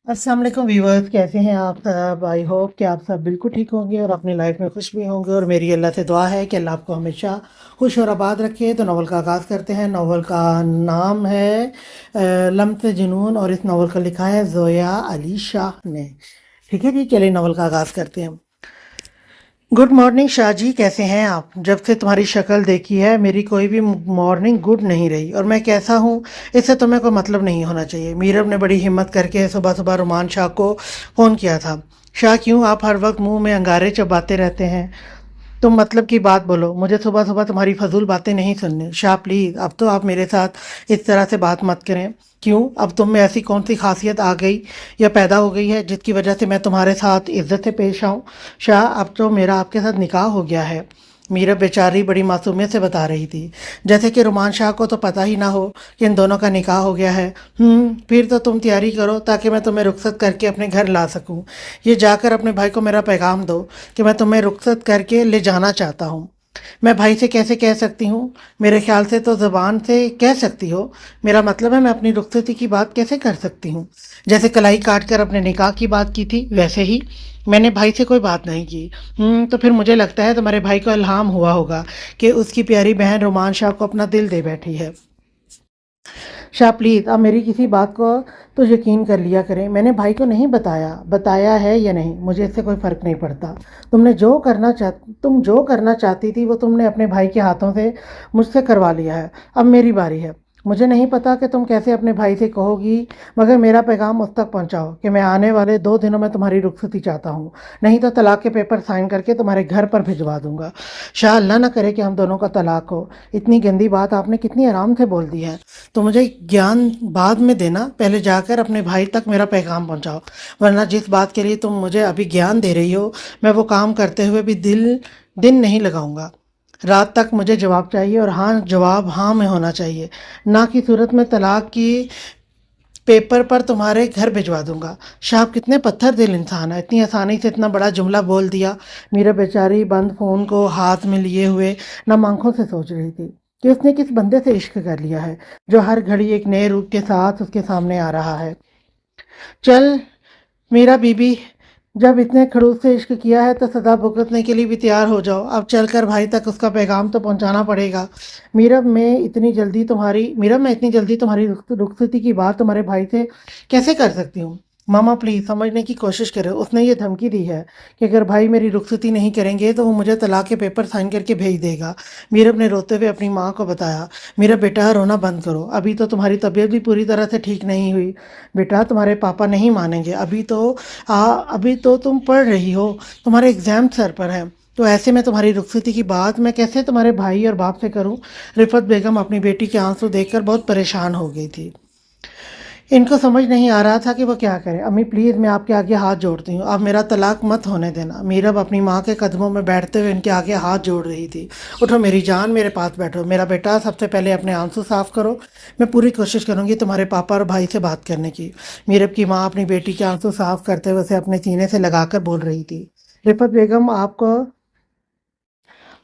अस्सलाम वालेकुम व्यूवर्स, कैसे हैं आप सब। आई होप कि आप सब बिल्कुल ठीक होंगे और अपनी लाइफ में खुश भी होंगे। और मेरी अल्लाह से दुआ है कि अल्लाह आपको हमेशा खुश और आबाद रखे। तो नावल का आगाज़ करते हैं। नावल का नाम है लम्स जुनून और इस नावल का लिखा है ज़ोया अली शाह ने। ठीक है जी, चलिए नावल का आगाज़ करते हैं। गुड मॉर्निंग शाह जी, कैसे हैं आप। जब से तुम्हारी शक्ल देखी है मेरी कोई भी मॉर्निंग गुड नहीं रही। और मैं कैसा हूँ इससे तुम्हें कोई मतलब नहीं होना चाहिए। मीरब ने बड़ी हिम्मत करके सुबह सुबह रुमान शाह को फ़ोन किया था। शाह, क्यों आप हर वक्त मुंह में अंगारे चबाते रहते हैं। तुम मतलब की बात बोलो, मुझे सुबह सुबह तुम्हारी फजूल बातें नहीं सुननी। शाह प्लीज़, अब तो आप मेरे साथ इस तरह से बात मत करें। क्यों, अब तुम में ऐसी कौन सी खासियत आ गई या पैदा हो गई है जिसकी वजह से मैं तुम्हारे साथ इज्जत से पेश आऊँ। शाह, अब तो मेरा आपके साथ निकाह हो गया है। मीरा बेचारी बड़ी मासूमियत से बता रही थी, जैसे कि रुमान शाह को तो पता ही ना हो कि इन दोनों का निकाह हो गया है। फिर तो तुम तैयारी करो ताकि मैं तुम्हें रुखसत करके अपने घर ला सकूं। ये जाकर अपने भाई को मेरा पैगाम दो कि मैं तुम्हें रुखसत करके ले जाना चाहता हूँ। मैं भाई से कैसे कह सकती हूँ। मेरे ख्याल से तो ज़बान से कह सकती हो। मेरा मतलब है मैं अपनी रुखसती की बात कैसे कर सकती हूँ। जैसे कलाई काट कर अपने निकाह की बात की थी वैसे ही मैंने भाई से कोई बात नहीं की। तो फिर मुझे लगता है तुम्हारे भाई को इल्हाम हुआ होगा कि उसकी प्यारी बहन रोमान शाह को अपना दिल दे बैठी है। शाह प्लीज़, आप मेरी किसी बात को तो यकीन कर लिया करें। मैंने भाई को नहीं बताया है या नहीं, मुझे इससे कोई फ़र्क नहीं पड़ता। तुम जो करना चाहती थी वो तुमने अपने भाई के हाथों से मुझसे करवा लिया है। अब मेरी बारी है। मुझे नहीं पता कि तुम कैसे अपने भाई से कहोगी, मगर मेरा पैगाम उस तक पहुंचाओ कि मैं आने वाले 2 दिनों में तुम्हारी रुखसती चाहता हूँ। नहीं तो तलाक के पेपर साइन करके तुम्हारे घर पर भिजवा दूंगा। शाह, अल्लाह ना करे कि हम दोनों का तलाक हो। इतनी गंदी बात आपने कितनी आराम से बोल दी है। तो मुझे ज्ञान बाद में देना, पहले जाकर अपने भाई तक मेरा पैगाम पहुंचाओ, वरना जिस बात के लिए तुम मुझे अभी ज्ञान दे रही हो मैं वो काम करते हुए भी दिन नहीं लगाऊंगा। रात तक मुझे जवाब चाहिए और हाँ, जवाब हाँ में होना चाहिए, ना कि सूरत में तलाक की पेपर पर तुम्हारे घर भिजवा दूंगा। शाह, आप कितने पत्थर दिल इंसान है, इतनी आसानी से इतना बड़ा जुमला बोल दिया। मीरा बेचारी बंद फ़ोन को हाथ में लिए हुए नम आंखों से सोच रही थी कि उसने किस बंदे से इश्क कर लिया है जो हर घड़ी एक नए रूप के साथ उसके सामने आ रहा है। चल मीरा बीबी, जब इतने खड़ूस से इश्क किया है तो सदा भुगतने के लिए भी तैयार हो जाओ। अब चलकर भाई तक उसका पैगाम तो पहुंचाना पड़ेगा। मीरब, मैं इतनी जल्दी तुम्हारी रुखसती की बात तुम्हारे भाई से कैसे कर सकती हूँ। मामा प्लीज़ समझने की कोशिश करो। उसने ये धमकी दी है कि अगर भाई मेरी रुखसती नहीं करेंगे तो वो मुझे तलाक के पेपर साइन करके भेज देगा। मीरब ने रोते हुए अपनी माँ को बताया, मेरा बेटा रोना बंद करो, अभी तो तुम्हारी तबीयत भी पूरी तरह से ठीक नहीं हुई। बेटा, तुम्हारे पापा नहीं मानेंगे। अभी तो तुम पढ़ रही हो, तुम्हारे एग्ज़ाम सर पर हैं। तो ऐसे में तुम्हारी रुखसती की बात मैं कैसे तुम्हारे भाई और बाप से करूं। रिफत बेगम अपनी बेटी के आंसू देखकर बहुत परेशान हो गई थी। इनको समझ नहीं आ रहा था कि वो क्या करे। अम्मी प्लीज़, मैं आपके आगे हाथ जोड़ती हूँ, आप मेरा तलाक मत होने देना। मीरब अपनी माँ के कदमों में बैठते हुए इनके आगे हाथ जोड़ रही थी। उठो मेरी जान, मेरे पास बैठो। मेरा बेटा, सबसे पहले अपने आंसू साफ़ करो। मैं पूरी कोशिश करूँगी तुम्हारे पापा और भाई से बात करने की। मीरब की माँ अपनी बेटी के आंसू साफ़ करते हुए उसे अपने सीने से लगाकर बोल रही थी, रिफत बेगम,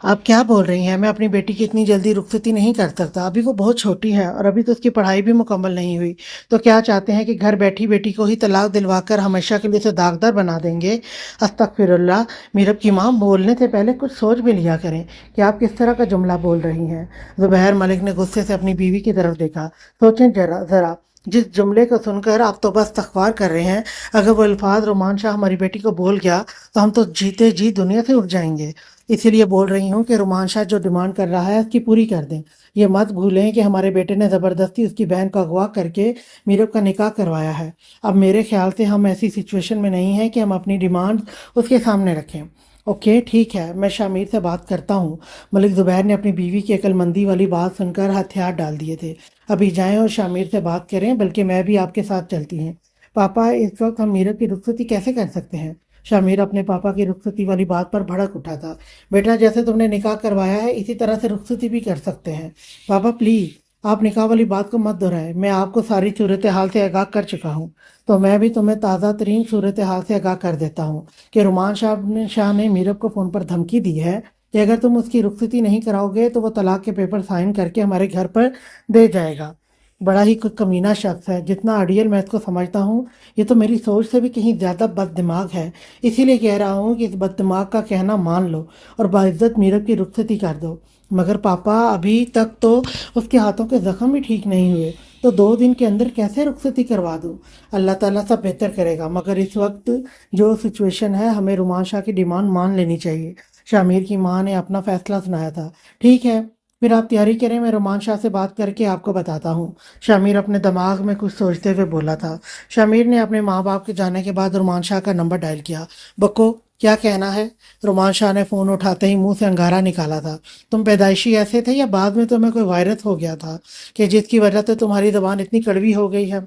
आप क्या बोल रही हैं। मैं अपनी बेटी की इतनी जल्दी रुखसती नहीं कर सकता। अभी वो बहुत छोटी है और अभी तो उसकी पढ़ाई भी मुकम्मल नहीं हुई। तो क्या चाहते हैं कि घर बैठी बेटी को ही तलाक दिलवाकर हमेशा के लिए उसे दागदार बना देंगे। अस्तगफिरुल्लाह। मीरब की माँ, बोलने से पहले कुछ सोच भी लिया करें कि आप किस तरह का जुमला बोल रही हैं। ज़ुबैर मलिक ने गुस्से से अपनी बीवी की तरफ देखा। सोचें ज़रा, जिस जुमले को सुनकर आप तो बस इस्तग़फ़ार कर रहे हैं, अगर वो अल्फाज रोमान शाह हमारी बेटी को बोल गया तो हम तो जीते जी दुनिया से उठ जाएंगे। इसीलिए बोल रही हूँ कि रोमान शाह जो डिमांड कर रहा है उसकी पूरी कर दें। ये मत भूलें कि हमारे बेटे ने ज़बरदस्ती उसकी बहन को अगवा करके मीरब का निकाह करवाया है। अब मेरे ख्याल से हम ऐसी सिचुएशन में नहीं हैं कि हम अपनी डिमांड उसके सामने रखें। ओके ठीक है, मैं शामिर से बात करता हूँ। मलिक ज़ुबैर ने अपनी बीवी की अक्लमंदी वाली बात सुनकर हथियार डाल दिए थे। अभी जाएं और शामिर से बात करें, बल्कि मैं भी आपके साथ चलती हैं। पापा, इस वक्त हम मीरब की रुखसती कैसे कर सकते हैं। शामिर अपने पापा की रुखसती वाली बात पर भड़क उठा था। बेटा, जैसे तुमने निकाह करवाया है इसी तरह से रुखसती भी कर सकते हैं। पापा प्लीज़, आप निकाह वाली बात को मत दोहराएं। मैं आपको सारी सूरत हाल से आगाह कर चुका हूँ, तो मैं भी तुम्हें ताज़ा तरीन सूरत हाल से आगाह कर देता हूँ कि रुमान शाह ने मीरब को फ़ोन पर धमकी दी है कि अगर तुम उसकी रुखसती नहीं कराओगे तो वो तलाक के पेपर साइन करके हमारे घर पर दे जाएगा। बड़ा ही कोई कमीना शख्स है। जितना आइडियल मैं इसको समझता हूँ, ये तो मेरी सोच से भी कहीं ज़्यादा बद दिमाग है। इसीलिए कह रहा हूँ कि इस बद दिमाग का कहना मान लो और बाइज्जत मीरब की रुखसती कर दो। मगर पापा, अभी तक तो उसके हाथों के ज़ख्म भी ठीक नहीं हुए, तो 2 दिन के अंदर कैसे रुखसती करवा दूँ? अल्लाह ताला सब बेहतर करेगा, मगर इस वक्त जो सिचुएशन है, हमें रुमान शाह की डिमांड मान लेनी चाहिए। शामिर की माँ ने अपना फैसला सुनाया था। ठीक है, फिर आप तैयारी करें, मैं रुमान शाह से बात करके आपको बताता हूँ। शामिर अपने दिमाग में कुछ सोचते हुए बोला था। शामिर ने अपने माँ बाप के जाने के बाद रुमान शाह का नंबर डायल किया। बक्को, क्या कहना है? रुमान शाह ने फ़ोन उठाते ही मुंह से अंगारा निकाला था। तुम पैदाइशी ऐसे थे या बाद में तुम्हें कोई वायरस हो गया था कि जिसकी वजह से तुम्हारी ज़बान इतनी कड़वी हो गई है?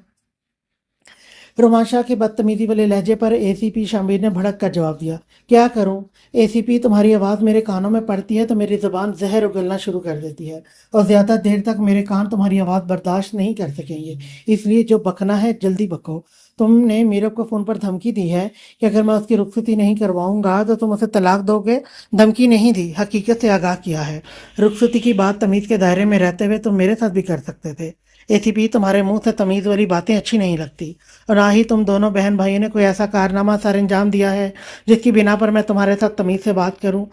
रोमान शाह के बदतमीजी वाले लहजे पर एसीपी शामिर ने भड़क कर जवाब दिया। क्या करूं? एसीपी, तुम्हारी आवाज़ मेरे कानों में पड़ती है तो मेरी ज़बान जहर उगलना शुरू कर देती है, और ज़्यादा देर तक मेरे कान तुम्हारी आवाज़ बर्दाश्त नहीं कर सकेंगे। इसलिए जो बकना है जल्दी बको। तुमने मीरब को फ़ोन पर धमकी दी है कि अगर मैं उसकी रुखसती नहीं करवाऊंगा तो तुम उसे तलाक दोगे। धमकी नहीं दी, हकीकत से आगाह किया है। रुखसती की बात तमीज़ के दायरे में रहते हुए तुम मेरे साथ भी कर सकते थे। एसीपी, तुम्हारे मुंह से तमीज़ वाली बातें अच्छी नहीं लगती, और ना ही तुम दोनों बहन भाइयों ने कोई ऐसा कारनामा सर अंजाम दिया है जिसकी बिना पर मैं तुम्हारे साथ तमीज़ से बात करूं।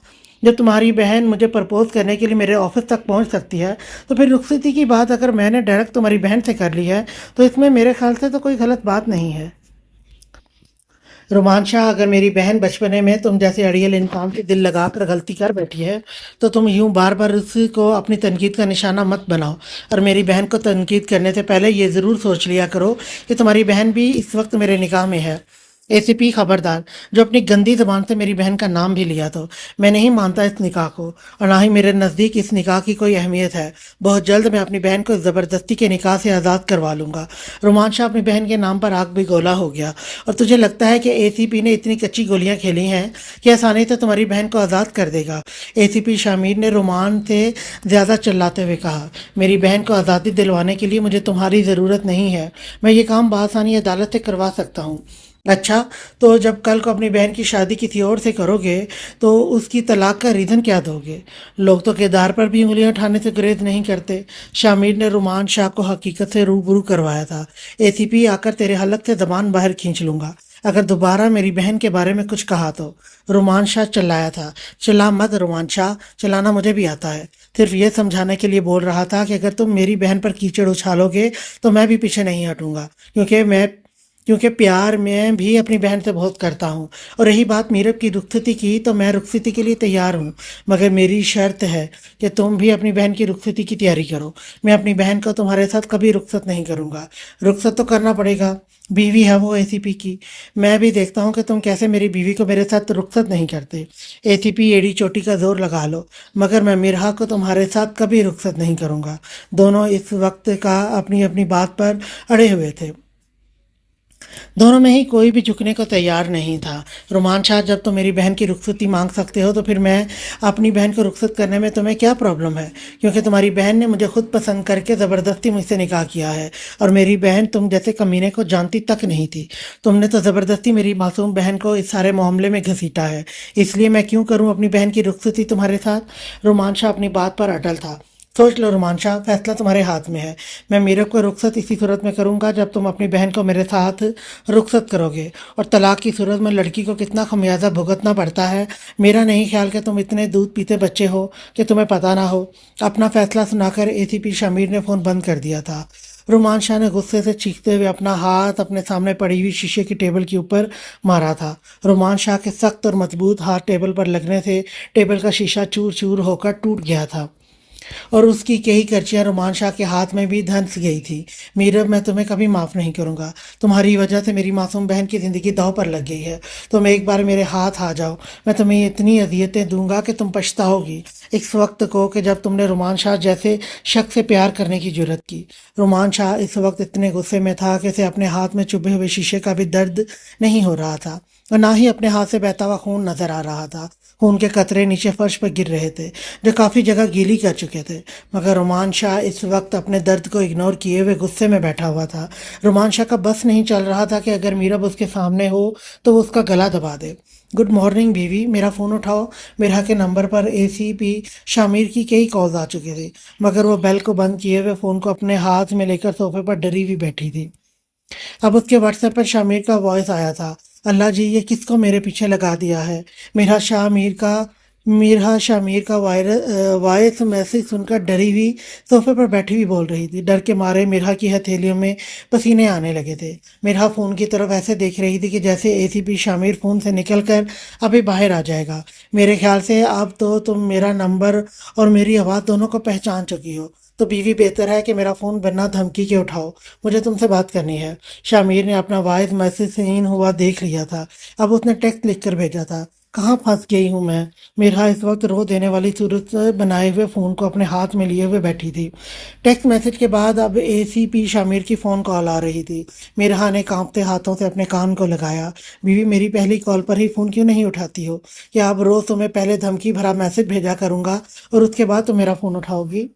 जब तुम्हारी बहन मुझे प्रपोज करने के लिए मेरे ऑफिस तक पहुंच सकती है, तो फिर रुखसती की बात अगर मैंने डायरेक्ट तुम्हारी बहन से कर ली है तो इसमें मेरे ख्याल से तो कोई गलत बात नहीं है। रोमान शाह, अगर मेरी बहन बचपने में तुम जैसे अड़ियल इंसान से दिल लगा कर गलती कर बैठी है तो तुम यूं बार बार उसको अपनी तनकीद का निशाना मत बनाओ, और मेरी बहन को तनकीद करने से पहले ये ज़रूर सोच लिया करो कि तुम्हारी बहन भी इस वक्त मेरे निगाह में है। एसीपी, खबरदार, जो अपनी गंदी ज़बान से मेरी बहन का नाम भी लिया तो मैं नहीं मानता इस निकाह को, और ना ही मेरे नज़दीक इस निकाह की कोई अहमियत है। बहुत जल्द मैं अपनी बहन को ज़बरदस्ती के निकाह से आज़ाद करवा लूँगा। रोमान शाह अपनी बहन के नाम पर आग भी गोला हो गया, और तुझे लगता है कि एसीपी ने इतनी कच्ची गोलियां खेली हैं कि आसानी से तुम्हारी बहन को आज़ाद कर देगा? एसीपी शामिर ने रोमान से ज़्यादा चिल्लाते हुए कहा। मेरी बहन को आज़ादी दिलवाने के लिए मुझे तुम्हारी ज़रूरत नहीं है। मैं ये काम बआसानी अदालत से करवा सकता हूँ। अच्छा, तो जब कल को अपनी बहन की शादी किसी और से करोगे तो उसकी तलाक का रीज़न क्या दोगे? लोग तो किरदार पर भी उंगलियां उठाने से गुरेज नहीं करते। शामिर ने रुमान शाह को हकीकत से रूबरू करवाया था। एसीपी, आकर तेरे हलक से ज़बान बाहर खींच लूँगा अगर दोबारा मेरी बहन के बारे में कुछ कहा तो। रुमान शाह चिल्लाया था। चिल्ला मत रुमान शाह, चिल्लाना मुझे भी आता है। सिर्फ ये समझाने के लिए बोल रहा था कि अगर तुम मेरी बहन पर कीचड़ उछालोगे तो मैं भी पीछे नहीं हटूंगा, क्योंकि प्यार मैं भी अपनी बहन से बहुत करता हूँ। और रही बात मीरब की रुखसती की, तो मैं रुखसती के लिए तैयार हूँ, मगर मेरी शर्त है कि तुम भी अपनी बहन की रुखसती की तैयारी करो। मैं अपनी बहन को तुम्हारे साथ कभी रुखसत नहीं करूँगा। रुखसत तो करना पड़ेगा, बीवी है वो एसीपी की। मैं भी देखता हूँ कि तुम कैसे मेरी बीवी को मेरे साथ रुखसत नहीं करते। एसीपी, एड़ी चोटी का जोर लगा लो, मगर मैं मिरहा को तुम्हारे साथ कभी रुखसत नहीं करूँगा। दोनों इस वक्त का अपनी अपनी बात पर अड़े हुए थे। दोनों में ही कोई भी झुकने को तैयार नहीं था। रुमान शाह, जब तुम मेरी बहन की रुखसती मांग सकते हो तो फिर मैं अपनी बहन को रुखसत करने में तुम्हें क्या प्रॉब्लम है? क्योंकि तुम्हारी बहन ने मुझे खुद पसंद करके ज़बरदस्ती मुझसे निकाह किया है, और मेरी बहन तुम जैसे कमीने को जानती तक नहीं थी। तुमने तो ज़बरदस्ती मेरी मासूम बहन को इस सारे मामले में घसीटा है, इसलिए मैं क्यों करूँ अपनी बहन की रुखसती तुम्हारे साथ? रुमान शाह अपनी बात पर अटल था। सोच लो रुमान शाह, फैसला तुम्हारे हाथ में है। मैं मीरब को रुखसत इसी सूरत में करूंगा जब तुम अपनी बहन को मेरे साथ रुखसत करोगे, और तलाक की सूरत में लड़की को कितना खमियाजा भुगतना पड़ता है मेरा नहीं ख्याल कि तुम इतने दूध पीते बच्चे हो कि तुम्हें पता ना हो। अपना फैसला सुनाकर एसीपी शामिर ने फ़ोन बंद कर दिया था। रुमान शाह ने गुस्से से चीखते हुए अपना हाथ अपने सामने पड़ी हुई शीशे की टेबल के ऊपर मारा था। रुमान शाह के सख्त और मजबूत हाथ टेबल पर लगने से टेबल का शीशा चूर चूर होकर टूट गया था, और उसकी कई कर्चियाँ रुमान शाह के हाथ में भी धंस गई थी। मीरब, मैं तुम्हें कभी माफ़ नहीं करूँगा। तुम्हारी वजह से मेरी मासूम बहन की ज़िंदगी दांव पर लग गई है। तुम एक बार मेरे हाथ आ जाओ, मैं तुम्हें इतनी अजियतें दूंगा कि तुम पछताओगी इस वक्त को कि जब तुमने रुमान शाह जैसे शख्स से प्यार करने की जुर्रत की। रुमान शाह इस वक्त इतने गुस्से में था कि उसे अपने हाथ में चुभे हुए शीशे का भी दर्द नहीं हो रहा था, और ना ही अपने हाथ से बहता हुआ खून नजर आ रहा था। खून के कतरे नीचे फर्श पर गिर रहे थे जो काफ़ी जगह गीली कर चुके थे, मगर रुमान शाह इस वक्त अपने दर्द को इग्नोर किए हुए गुस्से में बैठा हुआ था। रुमान शाह का बस नहीं चल रहा था कि अगर मीरब उसके सामने हो तो वो उसका गला दबा दे, गुड मॉर्निंग बीवी, मेरा फ़ोन उठाओ। मेरा के नंबर पर एसीपी शामिर की कई कॉल्स आ चुके थे, मगर वो बेल को बंद किए हुए फ़ोन को अपने हाथ में लेकर सोफे पर डरी हुई बैठी थी। अब उसके व्हाट्सएप पर शामिर का वॉइस आया था। अल्लाह जी, ये किसको मेरे पीछे लगा दिया है। मेरा शामिर का मेरा शामिर का वॉइस मैसेज सुनकर डरी हुई सोफे पर बैठी हुई बोल रही थी। डर के मारे मिरहा की हथेलियों में पसीने आने लगे थे। मिरहा फ़ोन की तरफ ऐसे देख रही थी कि जैसे एसीपी शामिर फ़ोन से निकलकर अभी बाहर आ जाएगा। मेरे ख्याल से अब तो तुम मेरा नंबर और मेरी आवाज़ दोनों को पहचान चुकी हो, तो बीवी बेहतर है कि मेरा फ़ोन बिना धमकी के उठाओ। मुझे तुमसे बात करनी है। शामिर ने अपना वॉइस मैसेज सीन हुआ देख लिया था। अब उसने टेक्स्ट लिख कर भेजा था। कहाँ फंस गई हूँ मैं। मेरा इस वक्त रो देने वाली सूरत बनाए हुए फ़ोन को अपने हाथ में लिए हुए बैठी थी। टेक्स्ट मैसेज के बाद अब एसीपी शामिर की फ़ोन कॉल आ रही थी। मेरहा ने कांपते हाथों से अपने कान को लगाया। बीवी, मेरी पहली कॉल पर ही फ़ोन क्यों नहीं उठाती हो? क्या अब रोज़ तुम्हें पहले धमकी भरा मैसेज भेजा करूँगा और उसके बाद तुम मेरा फ़ोन उठाओगी?